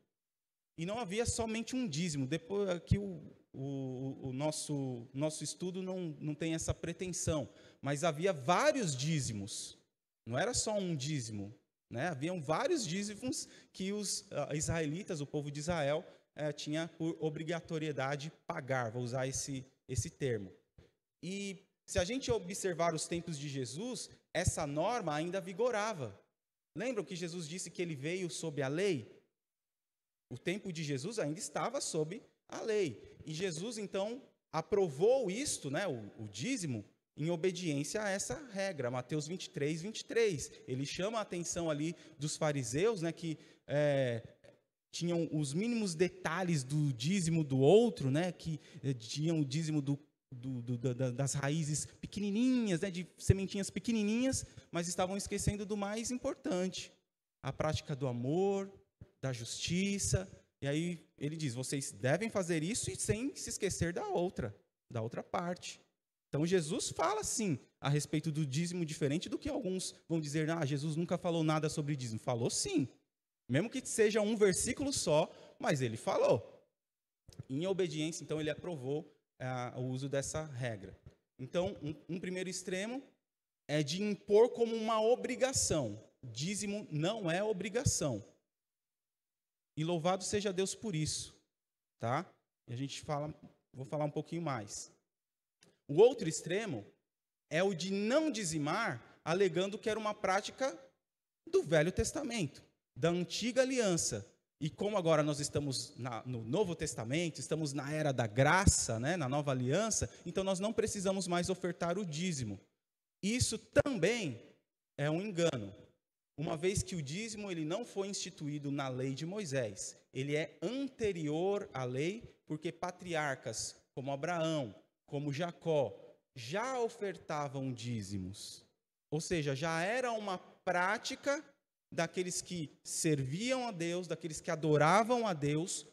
S1: E não havia somente um dízimo. Depois aqui o nosso estudo não tem essa pretensão, mas havia vários dízimos. Não era só um dízimo, né? Haviam vários dízimos que os israelitas, o povo de Israel, tinha por obrigatoriedade pagar. Vou usar esse termo. E se a gente observar os tempos de Jesus, essa norma ainda vigorava. Lembram que Jesus disse que ele veio sob a lei? O tempo de Jesus ainda estava sob a lei. E Jesus, então, aprovou isto, né, o dízimo, em obediência a essa regra. Mateus 23, 23. Ele chama a atenção ali dos fariseus, né, que tinham os mínimos detalhes do dízimo do outro, né, que tinham o dízimo das raízes pequenininhas, né, de sementinhas pequenininhas, mas estavam esquecendo do mais importante, a prática do amor, da justiça. E aí ele diz, vocês devem fazer isso e sem se esquecer da outra parte. Então Jesus fala sim a respeito do dízimo, diferente do que alguns vão dizer, Jesus nunca falou nada sobre dízimo. Falou sim, mesmo que seja um versículo só, mas ele falou. Em obediência, então, ele aprovou o uso dessa regra. Então, um primeiro extremo é de impor como uma obrigação. Dízimo não é obrigação. E louvado seja Deus por isso, tá? E a gente vou falar um pouquinho mais. O outro extremo é o de não dizimar, alegando que era uma prática do Velho Testamento, da antiga aliança. E como agora nós estamos no Novo Testamento, estamos na era da graça, né, na nova aliança, então nós não precisamos mais ofertar o dízimo. Isso também é um engano, uma vez que o dízimo ele não foi instituído na lei de Moisés. Ele é anterior à lei, porque patriarcas como Abraão, como Jacó, já ofertavam dízimos. Ou seja, já era uma prática daqueles que serviam a Deus, daqueles que adoravam a Deus,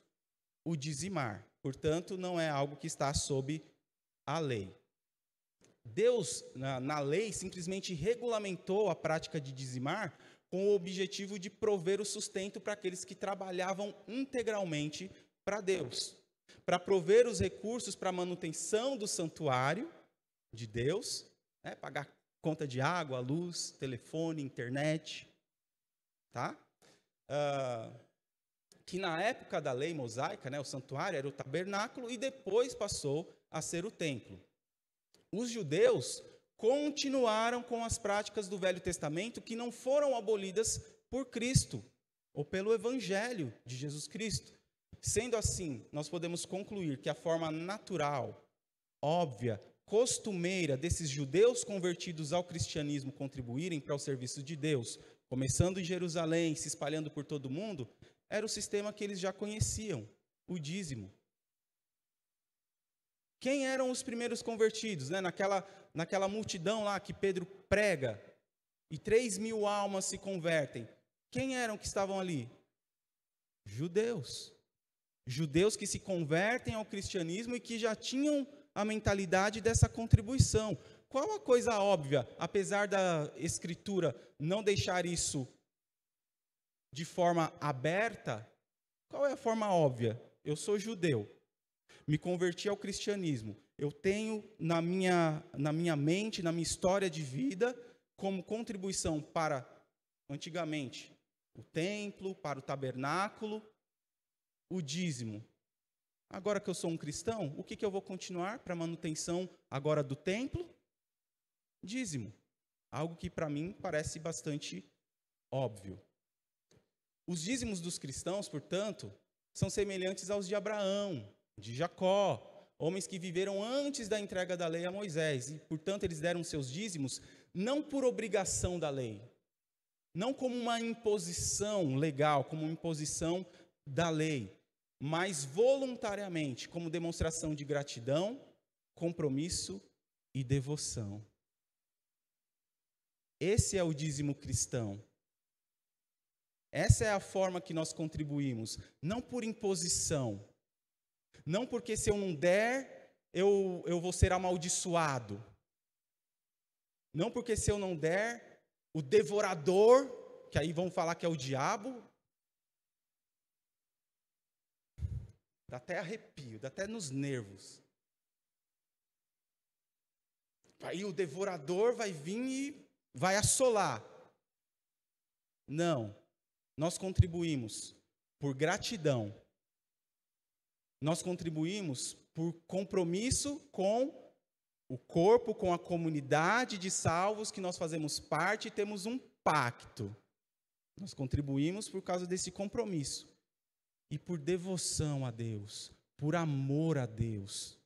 S1: o dizimar. Portanto, não é algo que está sob a lei. Deus, na lei, simplesmente regulamentou a prática de dizimar com o objetivo de prover o sustento para aqueles que trabalhavam integralmente para Deus, para prover os recursos para a manutenção do santuário de Deus, né, pagar conta de água, luz, telefone, internet, tá? Que na época da lei mosaica, né, o santuário era o tabernáculo e depois passou a ser o templo. Os judeus continuaram com as práticas do Velho Testamento que não foram abolidas por Cristo ou pelo Evangelho de Jesus Cristo. Sendo assim, nós podemos concluir que a forma natural, óbvia, costumeira desses judeus convertidos ao cristianismo contribuírem para o serviço de Deus, começando em Jerusalém, se espalhando por todo o mundo, era o sistema que eles já conheciam, o dízimo. Quem eram os primeiros convertidos, né? Naquela multidão lá que Pedro prega, e 3.000 almas se convertem. Quem eram que estavam ali? Judeus. Judeus que se convertem ao cristianismo e que já tinham a mentalidade dessa contribuição. Qual a coisa óbvia, apesar da Escritura não deixar isso de forma aberta? Qual é a forma óbvia? Eu sou judeu. Me converti ao cristianismo. Eu tenho na minha mente, na minha história de vida, como contribuição para, antigamente, o templo, para o tabernáculo, o dízimo. Agora que eu sou um cristão, o que eu vou continuar para a manutenção agora do templo? Dízimo. Algo que para mim parece bastante óbvio. Os dízimos dos cristãos, portanto, são semelhantes aos de Abraão, de Jacó, homens que viveram antes da entrega da lei a Moisés, e, portanto, eles deram seus dízimos não por obrigação da lei, não como uma imposição legal, como uma imposição da lei, mas voluntariamente, como demonstração de gratidão, compromisso e devoção. Esse é o dízimo cristão. Essa é a forma que nós contribuímos, não por imposição, não porque se eu não der, eu vou ser amaldiçoado. Não porque se eu não der, o devorador, que aí vão falar que é o diabo, dá até arrepio, dá até nos nervos. Aí o devorador vai vir e vai assolar. Não, nós contribuímos por gratidão. Nós contribuímos por compromisso com o corpo, com a comunidade de salvos que nós fazemos parte e temos um pacto. Nós contribuímos por causa desse compromisso. E por devoção a Deus, por amor a Deus,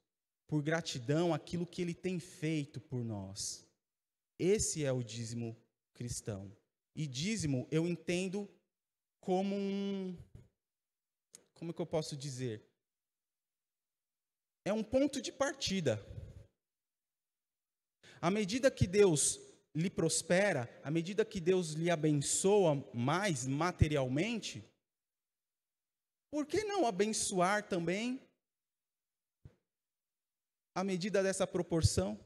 S1: por gratidão àquilo que Ele tem feito por nós. Esse é o dízimo cristão. E dízimo eu entendo como como que eu posso dizer? É um ponto de partida. À medida que Deus lhe prospera, à medida que Deus lhe abençoa mais materialmente, por que não abençoar também à medida dessa proporção?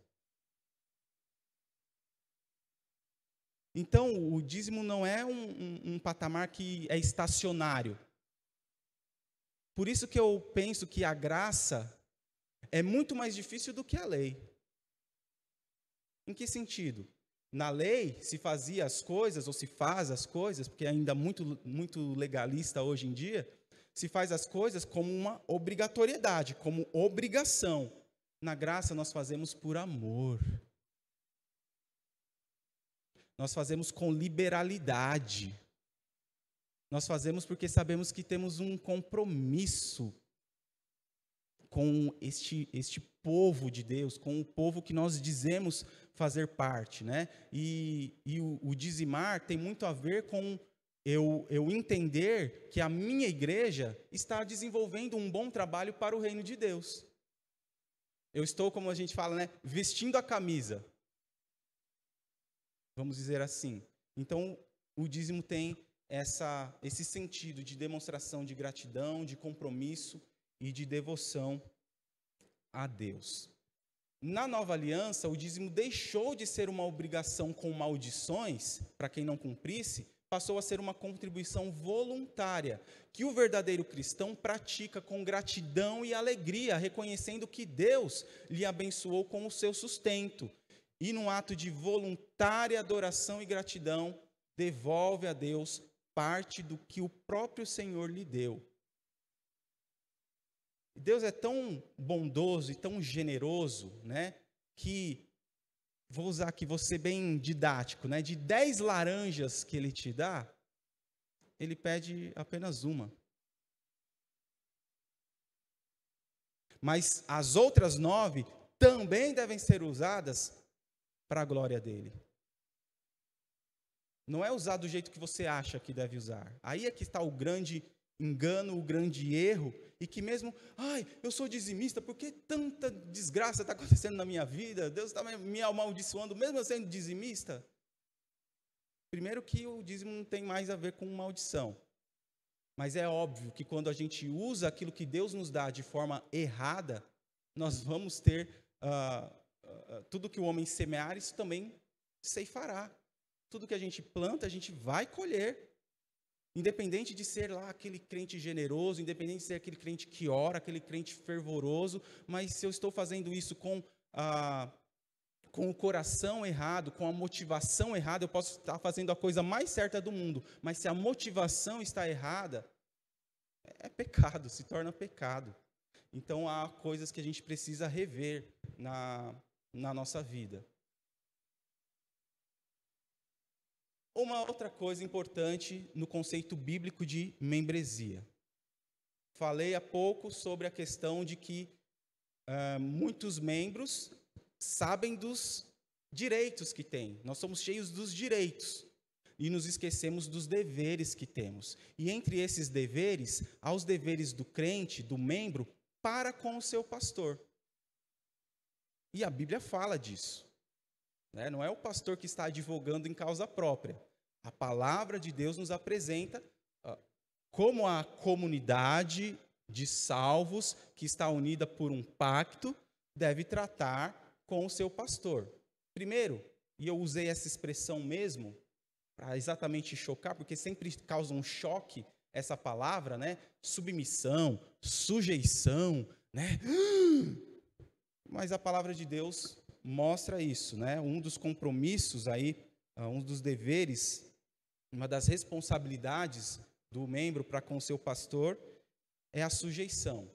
S1: Então, o dízimo não é um patamar que é estacionário. Por isso que eu penso que a graça é muito mais difícil do que a lei. Em que sentido? Na lei se fazia as coisas, ou se faz as coisas, porque é ainda muito legalista hoje em dia, se faz as coisas como uma obrigatoriedade, como obrigação. Na graça nós fazemos por amor. Nós fazemos com liberalidade. Nós fazemos porque sabemos que temos um compromisso com este povo de Deus, com o povo que nós dizemos fazer parte, né? E o dizimar tem muito a ver com eu entender que a minha igreja está desenvolvendo um bom trabalho para o reino de Deus. Eu estou, como a gente fala, né, vestindo a camisa. Vamos dizer assim. Então, o dízimo tem esse sentido de demonstração de gratidão, de compromisso e de devoção a Deus. Na nova aliança, o dízimo deixou de ser uma obrigação com maldições, para quem não cumprisse, passou a ser uma contribuição voluntária, que o verdadeiro cristão pratica com gratidão e alegria, reconhecendo que Deus lhe abençoou com o seu sustento. E num ato de voluntária adoração e gratidão, devolve a Deus parte do que o próprio Senhor lhe deu. Deus é tão bondoso e tão generoso, né, que, vou usar aqui, vou ser bem didático, né, de 10 laranjas que Ele te dá, Ele pede apenas uma. Mas as outras 9 também devem ser usadas para a glória dEle. Não é usar do jeito que você acha que deve usar. Aí é que está o grande engano, o grande erro, e que mesmo, eu sou dizimista, por que tanta desgraça está acontecendo na minha vida? Deus está me amaldiçoando, mesmo eu sendo dizimista? Primeiro que o dízimo não tem mais a ver com maldição. Mas é óbvio que quando a gente usa aquilo que Deus nos dá de forma errada, nós vamos ter tudo que o homem semear, isso também ceifará. Tudo que a gente planta, a gente vai colher. Independente de ser lá aquele crente generoso, independente de ser aquele crente que ora, aquele crente fervoroso, mas se eu estou fazendo isso com o coração errado, com a motivação errada, eu posso estar fazendo a coisa mais certa do mundo, mas se a motivação está errada, é pecado, se torna pecado. Então há coisas que a gente precisa rever na nossa vida. Uma outra coisa importante no conceito bíblico de membresia. Falei há pouco sobre a questão de que muitos membros sabem dos direitos que têm. Nós somos cheios dos direitos. e nos esquecemos dos deveres que temos. E entre esses deveres, há os deveres do crente, do membro, para com o seu pastor. E a Bíblia fala disso. Né? Não é o pastor que está advogando em causa própria. A palavra de Deus nos apresenta como a comunidade de salvos, que está unida por um pacto, deve tratar com o seu pastor. Primeiro, e eu usei essa expressão mesmo, para exatamente chocar, porque sempre causa um choque essa palavra, né? Submissão, sujeição, né? Mas a palavra de Deus mostra isso, né? Um dos compromissos aí, um dos deveres, uma das responsabilidades do membro para com o seu pastor é a sujeição.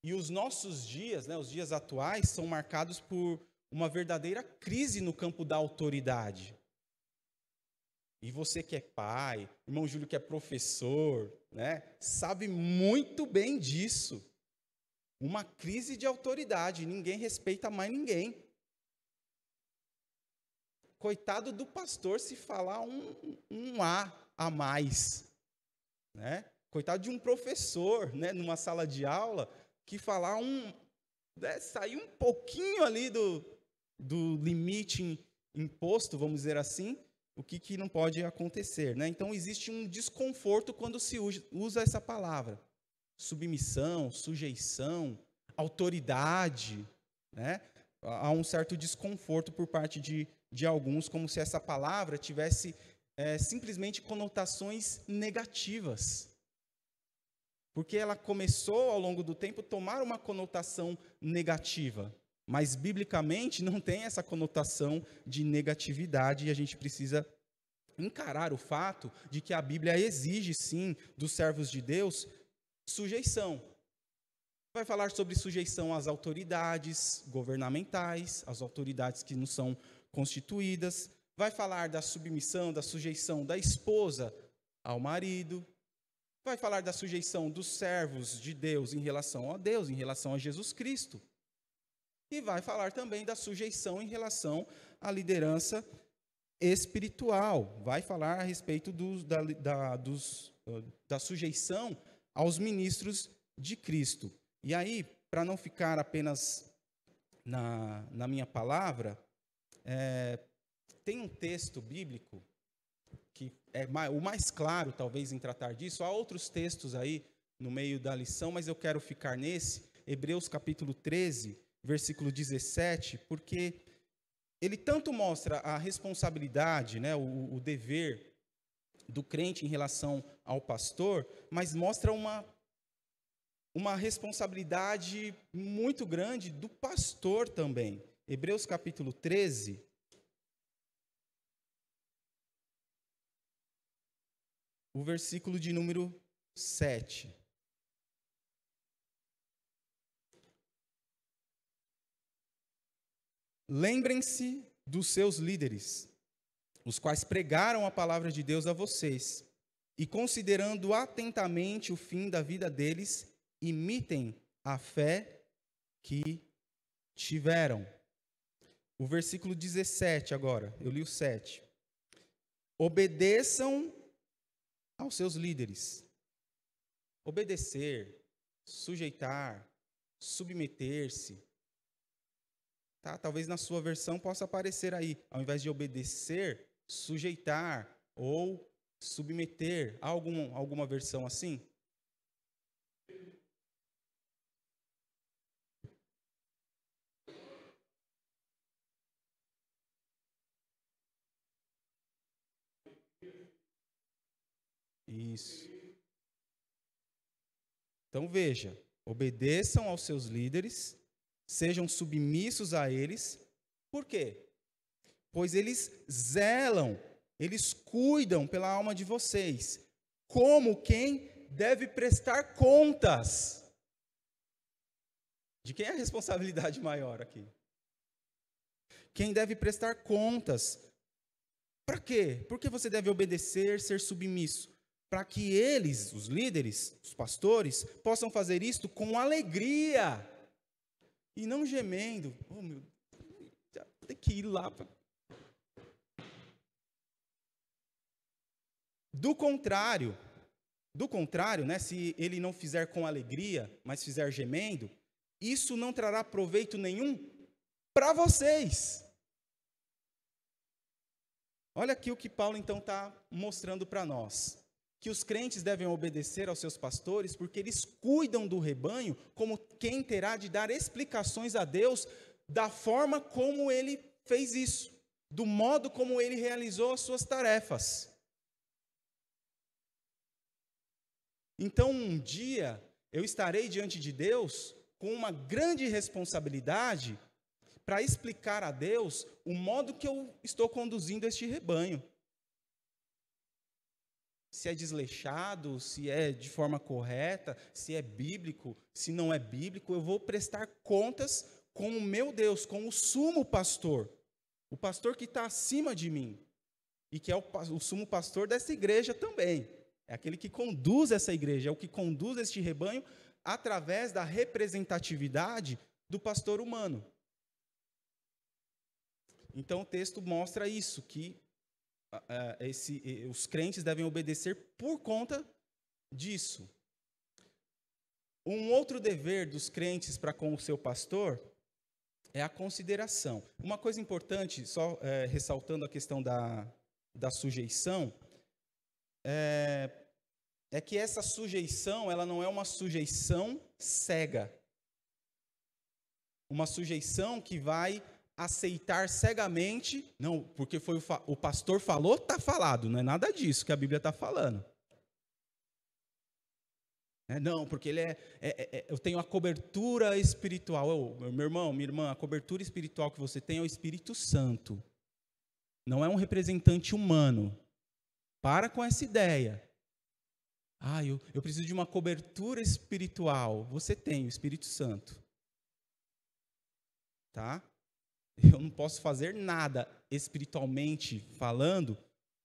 S1: E os nossos dias, né, os dias atuais, são marcados por uma verdadeira crise no campo da autoridade. E você que é pai, irmão Júlio que é professor, né, sabe muito bem disso. Uma crise de autoridade, ninguém respeita mais ninguém. Coitado do pastor se falar um a mais, né? Coitado de um professor, né, numa sala de aula, que falar sair um pouquinho ali do limite imposto, vamos dizer assim, o que não pode acontecer, né? Então, existe um desconforto quando se usa essa palavra. Submissão, sujeição, autoridade, né? Há um certo desconforto por parte de alguns, como se essa palavra tivesse simplesmente conotações negativas. Porque ela começou, ao longo do tempo, a tomar uma conotação negativa. Mas, biblicamente, não tem essa conotação de negatividade e a gente precisa encarar o fato de que a Bíblia exige, sim, dos servos de Deus, sujeição. Vai falar sobre sujeição às autoridades governamentais, às autoridades que nos são constituídas. Vai falar da submissão, da sujeição da esposa ao marido. Vai falar da sujeição dos servos de Deus em relação a Deus, em relação a Jesus Cristo. E vai falar também da sujeição em relação à liderança espiritual. Vai falar a respeito da sujeição aos ministros de Cristo. E aí, para não ficar apenas na minha palavra, tem um texto bíblico que é o mais claro, talvez, em tratar disso. Há outros textos aí no meio da lição, mas eu quero ficar nesse, Hebreus capítulo 13, versículo 17, porque ele tanto mostra a responsabilidade, né, o dever do crente em relação ao pastor, mas mostra uma responsabilidade muito grande do pastor também. Hebreus capítulo 13, o versículo de número 7. Lembrem-se dos seus líderes, os quais pregaram a palavra de Deus a vocês, e considerando atentamente o fim da vida deles, imitem a fé que tiveram. O versículo 17 agora, eu li o 7. Obedeçam aos seus líderes. Obedecer, sujeitar, submeter-se. Tá? Talvez na sua versão possa aparecer aí, ao invés de obedecer, sujeitar ou submeter. Há alguma versão assim? Isso. Então veja, obedeçam aos seus líderes, sejam submissos a eles. Por quê? Pois eles zelam, eles cuidam pela alma de vocês, como quem deve prestar contas. De quem é a responsabilidade maior aqui? Quem deve prestar contas. Para quê? Por que você deve obedecer, ser submisso? Para que eles, os líderes, os pastores, possam fazer isto com alegria e não gemendo. Oh, meu Deus, tem que ir lá. Do contrário, né, se ele não fizer com alegria, mas fizer gemendo, isso não trará proveito nenhum para vocês. Olha aqui o que Paulo então está mostrando para nós. Que os crentes devem obedecer aos seus pastores, porque eles cuidam do rebanho como quem terá de dar explicações a Deus da forma como ele fez isso, do modo como ele realizou as suas tarefas. Então, um dia, eu estarei diante de Deus com uma grande responsabilidade para explicar a Deus o modo que eu estou conduzindo este rebanho. Se é desleixado, se é de forma correta, se é bíblico, se não é bíblico, eu vou prestar contas com o meu Deus, com o sumo pastor, o pastor que está acima de mim, e que é o sumo pastor dessa igreja também. É aquele que conduz essa igreja, é o que conduz este rebanho através da representatividade do pastor humano. Então o texto mostra isso, que os crentes devem obedecer por conta disso. Um outro dever dos crentes para com o seu pastor é a consideração. Uma coisa importante, só ressaltando a questão da sujeição, é que essa sujeição, ela não é uma sujeição cega. Uma sujeição que vai aceitar cegamente, não, porque foi o pastor falou, está falado, não é nada disso que a Bíblia está falando. Não, porque ele eu tenho a cobertura espiritual. Meu irmão, minha irmã, a cobertura espiritual que você tem é o Espírito Santo. Não é um representante humano. Para com essa ideia. Eu preciso de uma cobertura espiritual. Você tem o Espírito Santo. Tá? Eu não posso fazer nada espiritualmente falando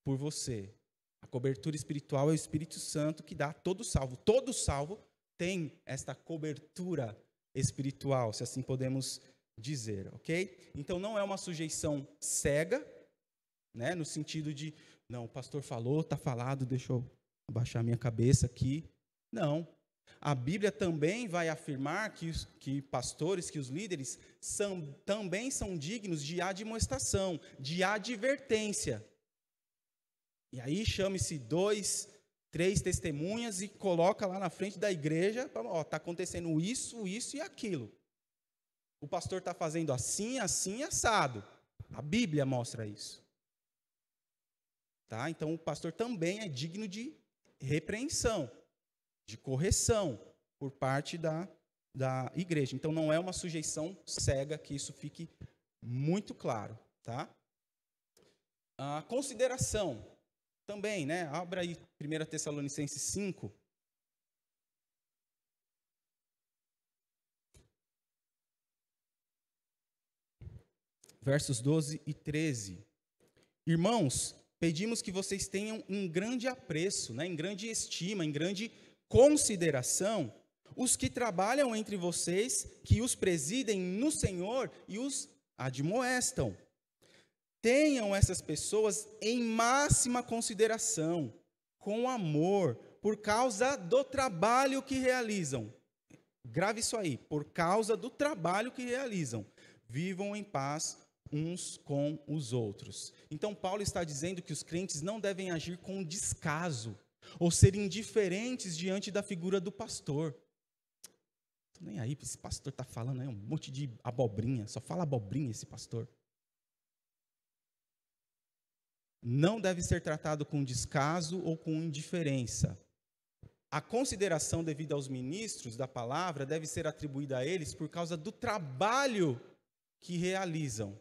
S1: por você. A cobertura espiritual é o Espírito Santo que dá a todo salvo. Todo salvo tem esta cobertura espiritual, se assim podemos dizer, ok? Então não é uma sujeição cega, né, no sentido de, não, o pastor falou, está falado, deixa eu abaixar minha cabeça aqui. Não. A Bíblia também vai afirmar que pastores, que os líderes também são dignos de admoestação, de advertência. E aí chame-se 2, 3 testemunhas e coloca lá na frente da igreja, está acontecendo isso e aquilo. O pastor está fazendo assim, assim, assado. A Bíblia mostra isso. Tá? Então o pastor também é digno de repreensão, de correção por parte da igreja. Então não é uma sujeição cega, que isso fique muito claro. Tá? A consideração também, né? Abra aí 1 Tessalonicenses 5. Versos 12 e 13. Irmãos, pedimos que vocês tenham em grande apreço, né, em grande estima, em grande consideração, os que trabalham entre vocês, que os presidem no Senhor e os admoestam. Tenham essas pessoas em máxima consideração, com amor, por causa do trabalho que realizam. Grave isso aí, por causa do trabalho que realizam. Vivam em paz uns com os outros. Então, Paulo está dizendo que os crentes não devem agir com descaso, ou ser indiferentes diante da figura do pastor. Estou nem aí, esse pastor está falando aí um monte de abobrinha, só fala abobrinha esse pastor. Não deve ser tratado com descaso ou com indiferença. A consideração devida aos ministros da palavra deve ser atribuída a eles por causa do trabalho que realizam.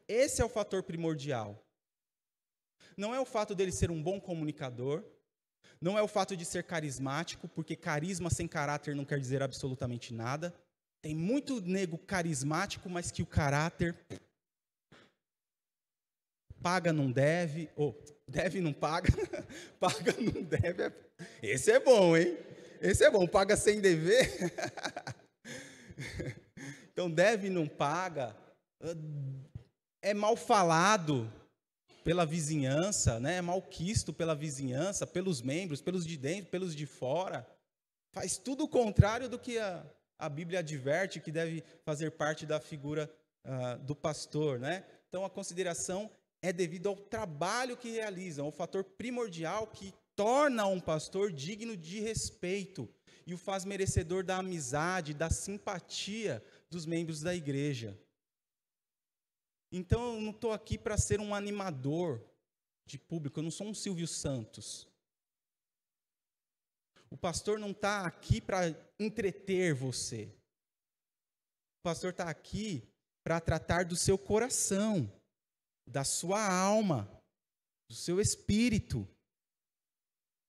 S1: Esse é o fator primordial. Não é o fato dele ser um bom comunicador, não é o fato de ser carismático, porque carisma sem caráter não quer dizer absolutamente nada. Tem muito nego carismático, mas que o caráter paga não deve, ou deve não paga, paga não deve. Esse é bom, hein? Esse é bom, paga sem dever. Então, deve não paga, é mal falado, pela vizinhança, né? É malquisto pela vizinhança, pelos membros, pelos de dentro, pelos de fora. Faz tudo o contrário do que a Bíblia adverte que deve fazer parte da figura do pastor, né? Então, a consideração é devido ao trabalho que realizam, o fator primordial que torna um pastor digno de respeito e o faz merecedor da amizade, da simpatia dos membros da igreja. Então, eu não estou aqui para ser um animador de público, eu não sou um Silvio Santos. O pastor não está aqui para entreter você. O pastor está aqui para tratar do seu coração, da sua alma, do seu espírito,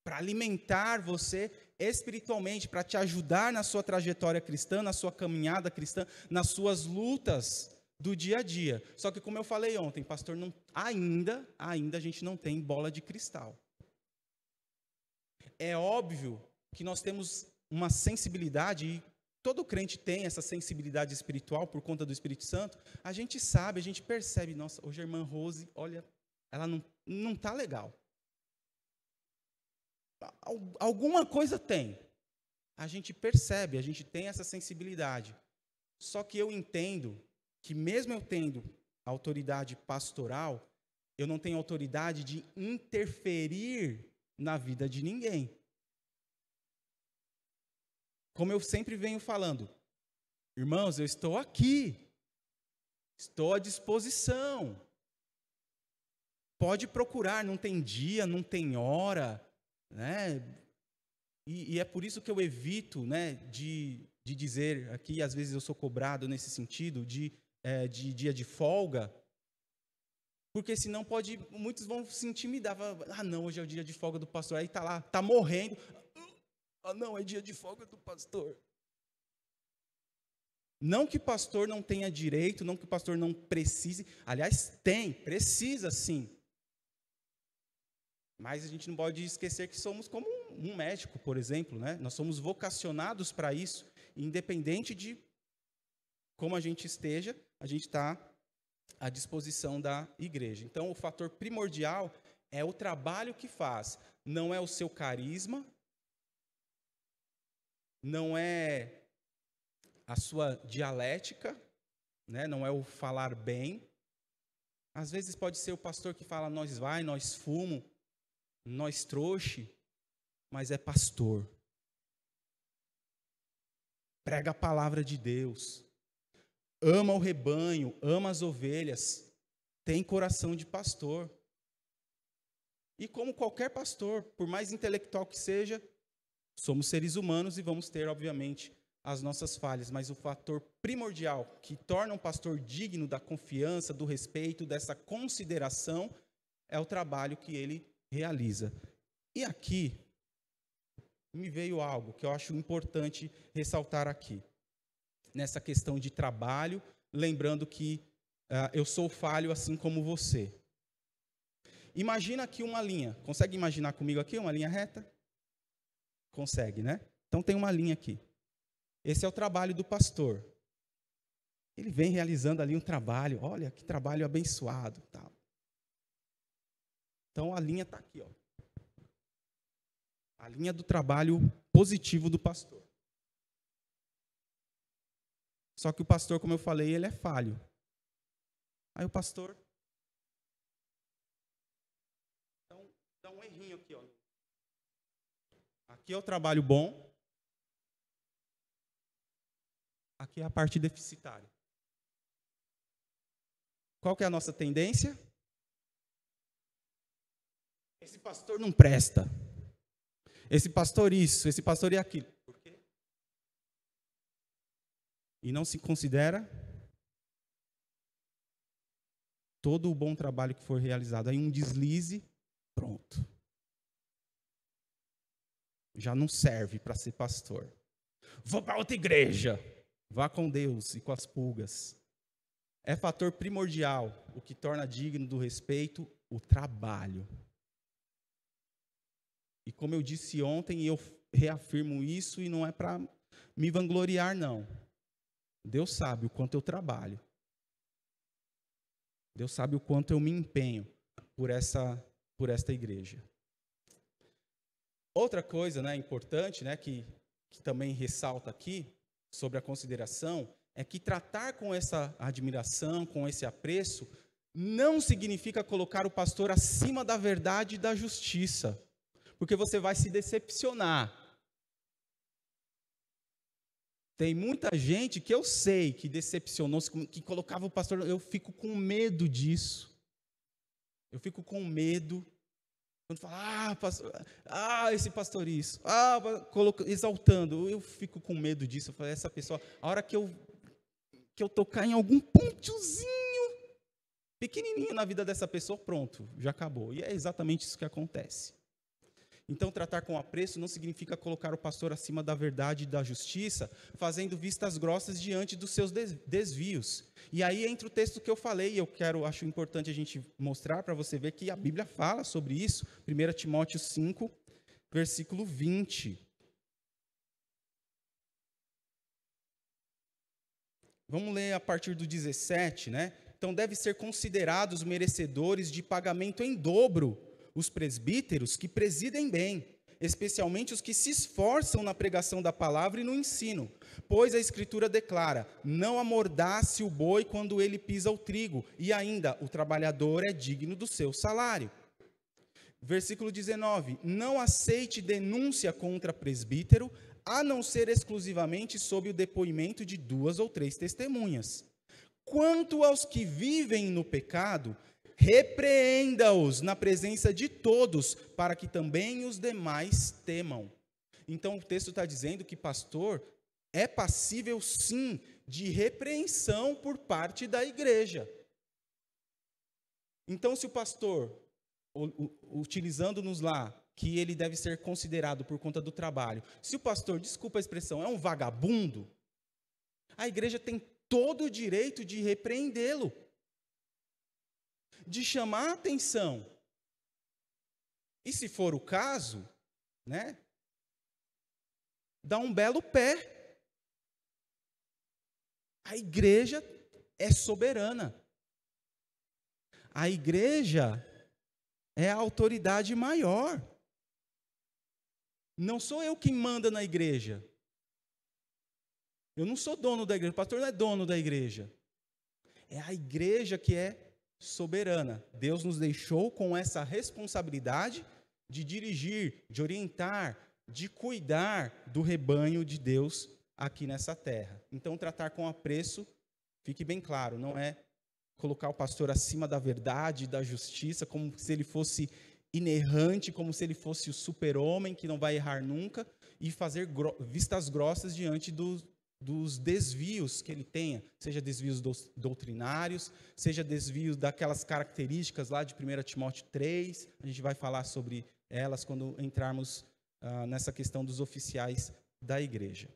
S1: para alimentar você espiritualmente, para te ajudar na sua trajetória cristã, na sua caminhada cristã, nas suas lutas do dia a dia. Só que, como eu falei ontem, pastor, ainda a gente não tem bola de cristal. É óbvio que nós temos uma sensibilidade, e todo crente tem essa sensibilidade espiritual por conta do Espírito Santo. A gente sabe, a gente percebe, nossa, hoje a irmã Rose, olha, ela não está legal. Alguma coisa tem. A gente percebe, a gente tem essa sensibilidade. Só que eu entendo que mesmo eu tendo autoridade pastoral, eu não tenho autoridade de interferir na vida de ninguém. Como eu sempre venho falando, irmãos, eu estou aqui, estou à disposição. Pode procurar, não tem dia, não tem hora, né? E é por isso que eu evito, né, de dizer aqui, às vezes eu sou cobrado nesse sentido, de dia de folga, porque senão muitos vão se intimidar. Ah, não, hoje é o dia de folga do pastor, aí está lá, está morrendo. Ah, não, é dia de folga do pastor. Não que o pastor não tenha direito, não que o pastor não precise, aliás, precisa sim. Mas a gente não pode esquecer que somos como um médico, por exemplo, né? Nós somos vocacionados para isso, independente de como a gente esteja, a gente está à disposição da igreja. Então, o fator primordial é o trabalho que faz, não é o seu carisma, não é a sua dialética, né? Não é o falar bem. Às vezes pode ser o pastor que fala, nós fumo, nós trouxe, mas é pastor. Prega a palavra de Deus. Ama o rebanho, ama as ovelhas. Tem coração de pastor. E como qualquer pastor, por mais intelectual que seja, somos seres humanos e vamos ter, obviamente, as nossas falhas. Mas o fator primordial que torna um pastor digno da confiança, do respeito, dessa consideração, é o trabalho que ele realiza. E aqui me veio algo que eu acho importante ressaltar aqui, nessa questão de trabalho, lembrando que eu sou falho assim como você. Imagina aqui uma linha. Consegue imaginar comigo aqui uma linha reta? Consegue, né? Então tem uma linha aqui. Esse é o trabalho do pastor. Ele vem realizando ali um trabalho. Olha que trabalho abençoado, tal. Então, a linha está aqui, ó. A linha do trabalho positivo do pastor. Só que o pastor, como eu falei, ele é falho. Aí o pastor dá um errinho aqui, ó. Aqui é o trabalho bom. Aqui é a parte deficitária. Qual que é a nossa tendência? Esse pastor não presta. Esse pastor isso, esse pastor e aquilo. Por quê? E não se considera todo o bom trabalho que foi realizado. Aí um deslize, pronto. Já não serve para ser pastor. Vou para outra igreja. Vá com Deus e com as pulgas. É fator primordial, o que torna digno do respeito, o trabalho. E como eu disse ontem, e eu reafirmo isso, e não é para me vangloriar, não. Deus sabe o quanto eu trabalho. Deus sabe o quanto eu me empenho por esta igreja. Outra coisa, né, importante, né, que também ressalta aqui sobre a consideração, é que tratar com essa admiração, com esse apreço, não significa colocar o pastor acima da verdade e da justiça, porque você vai se decepcionar. Tem muita gente que eu sei que decepcionou, que colocava o pastor, eu fico com medo disso. Eu fico com medo, quando fala, pastor, esse pastor isso, exaltando, eu fico com medo disso. Eu falo, essa pessoa, a hora que eu tocar em algum pontozinho, pequenininho na vida dessa pessoa, pronto, já acabou. E é exatamente isso que acontece. Então, tratar com apreço não significa colocar o pastor acima da verdade e da justiça, fazendo vistas grossas diante dos seus desvios. E aí entra o texto que eu falei, e acho importante a gente mostrar para você ver que a Bíblia fala sobre isso, 1 Timóteo 5, versículo 20. Vamos ler a partir do 17, né? Então, deve ser considerados merecedores de pagamento em dobro os presbíteros que presidem bem, especialmente os que se esforçam na pregação da palavra e no ensino. Pois a Escritura declara, não amordace o boi quando ele pisa o trigo, e ainda, o trabalhador é digno do seu salário. Versículo 19, não aceite denúncia contra presbítero, a não ser exclusivamente sob o depoimento de 2 ou 3 testemunhas. Quanto aos que vivem no pecado, repreenda-os na presença de todos, para que também os demais temam. Então, o texto está dizendo que pastor é passível, sim, de repreensão por parte da igreja. Então, se o pastor, utilizando-nos lá, que ele deve ser considerado por conta do trabalho, se o pastor, desculpa a expressão, é um vagabundo, a igreja tem todo o direito de repreendê-lo, de chamar a atenção. E se for o caso, né, dá um belo pé. A igreja é soberana. A igreja é a autoridade maior. Não sou eu quem manda na igreja. Eu não sou dono da igreja, o pastor não é dono da igreja. É a igreja que é soberana. Deus nos deixou com essa responsabilidade de dirigir, de orientar, de cuidar do rebanho de Deus aqui nessa terra. Então, tratar com apreço, fique bem claro, não é colocar o pastor acima da verdade e da justiça, como se ele fosse inerrante, como se ele fosse o super-homem que não vai errar nunca, e fazer vistas grossas diante dos desvios que ele tenha, seja desvios doutrinários, seja desvios daquelas características lá de 1 Timóteo 3, a gente vai falar sobre elas quando entrarmos nessa questão dos oficiais da igreja.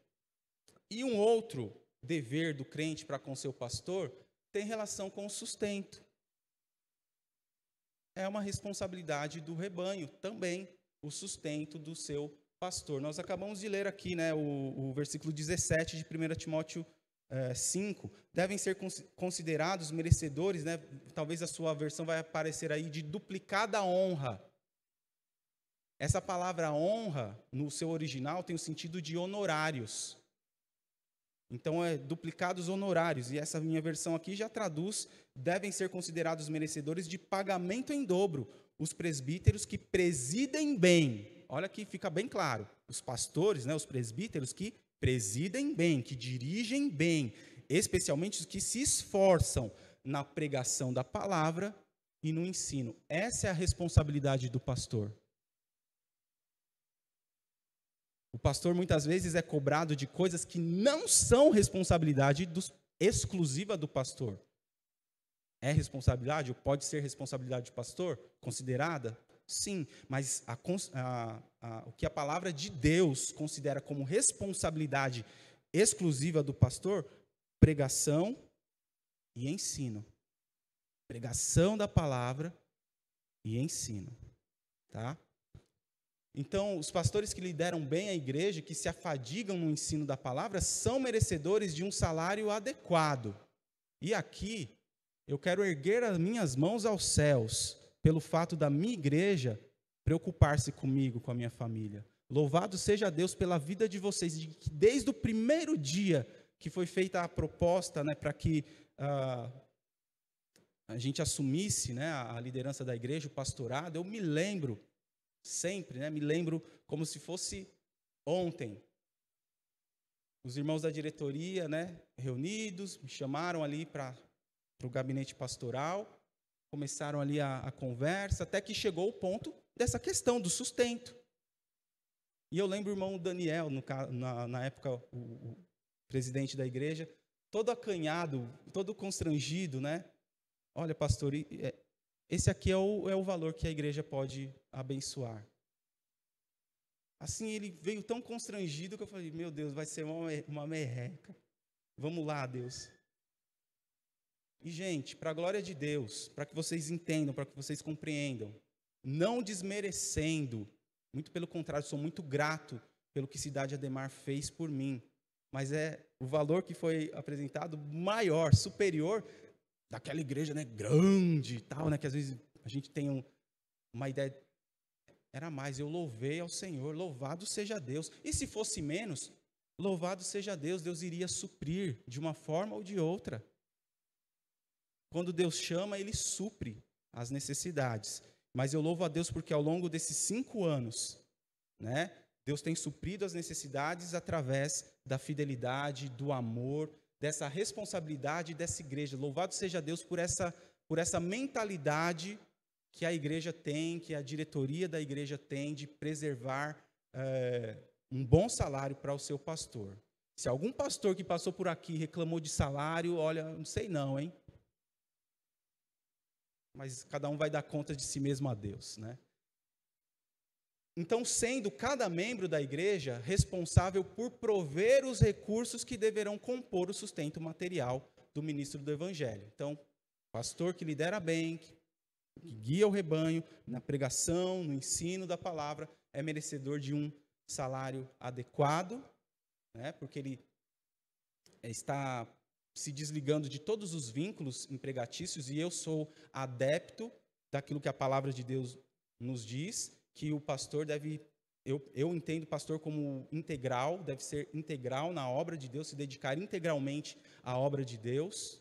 S1: E um outro dever do crente para com seu pastor tem relação com o sustento. É uma responsabilidade do rebanho também, o sustento do seu pastor. Nós acabamos de ler aqui, né, o versículo 17 de 1 Timóteo 5. Devem ser considerados merecedores, né, talvez a sua versão vai aparecer aí, de duplicada honra. Essa palavra honra, no seu original, tem o sentido de honorários. Então, é duplicados honorários. E essa minha versão aqui já traduz, devem ser considerados merecedores de pagamento em dobro os presbíteros que presidem bem. Olha aqui, fica bem claro. Os pastores, né, os presbíteros que presidem bem, que dirigem bem, especialmente os que se esforçam na pregação da palavra e no ensino. Essa é a responsabilidade do pastor. O pastor muitas vezes é cobrado de coisas que não são responsabilidade exclusiva do pastor. É responsabilidade, ou pode ser responsabilidade do pastor, considerada? Sim, mas o que a palavra de Deus considera como responsabilidade exclusiva do pastor, pregação e ensino. Pregação da palavra e ensino. Tá? Então, os pastores que lideram bem a igreja, que se afadigam no ensino da palavra, são merecedores de um salário adequado. E aqui, eu quero erguer as minhas mãos aos céus pelo fato da minha igreja preocupar-se comigo, com a minha família. Louvado seja Deus pela vida de vocês, de que desde o primeiro dia que foi feita a proposta, né, para que a gente assumisse, né, a liderança da igreja, o pastorado, eu me lembro sempre, né, me lembro como se fosse ontem. Os irmãos da diretoria, né, reunidos, me chamaram ali para o gabinete pastoral, começaram ali a conversa, até que chegou o ponto dessa questão do sustento. E eu lembro o irmão Daniel, na época, o presidente da igreja, todo acanhado, todo constrangido, né? Olha, pastor, esse aqui é o valor que a igreja pode abençoar. Assim, ele veio tão constrangido que eu falei, meu Deus, vai ser uma merreca. Vamos lá, Deus. E, gente, para a glória de Deus, para que vocês entendam, para que vocês compreendam, não desmerecendo, muito pelo contrário, sou muito grato pelo que Cidade Ademar fez por mim, mas é o valor que foi apresentado maior, superior daquela igreja, né, grande e tal, né, que às vezes a gente tem uma ideia. Era mais, eu louvei ao Senhor, louvado seja Deus. E se fosse menos, louvado seja Deus, Deus iria suprir de uma forma ou de outra. Quando Deus chama, Ele supre as necessidades. Mas eu louvo a Deus porque ao longo desses 5 anos, né, Deus tem suprido as necessidades através da fidelidade, do amor, dessa responsabilidade dessa igreja. Louvado seja Deus por essa mentalidade que a igreja tem, que a diretoria da igreja tem de preservar um bom salário para o seu pastor. Se algum pastor que passou por aqui reclamou de salário, olha, não sei não, hein? Mas cada um vai dar conta de si mesmo a Deus, né? Então, sendo cada membro da igreja responsável por prover os recursos que deverão compor o sustento material do ministro do Evangelho. Então, pastor que lidera bem, que guia o rebanho na pregação, no ensino da palavra, é merecedor de um salário adequado, né, porque ele está se desligando de todos os vínculos empregatícios, e eu sou adepto daquilo que a palavra de Deus nos diz, que o pastor deve, eu entendo o pastor como integral, deve ser integral na obra de Deus, se dedicar integralmente à obra de Deus.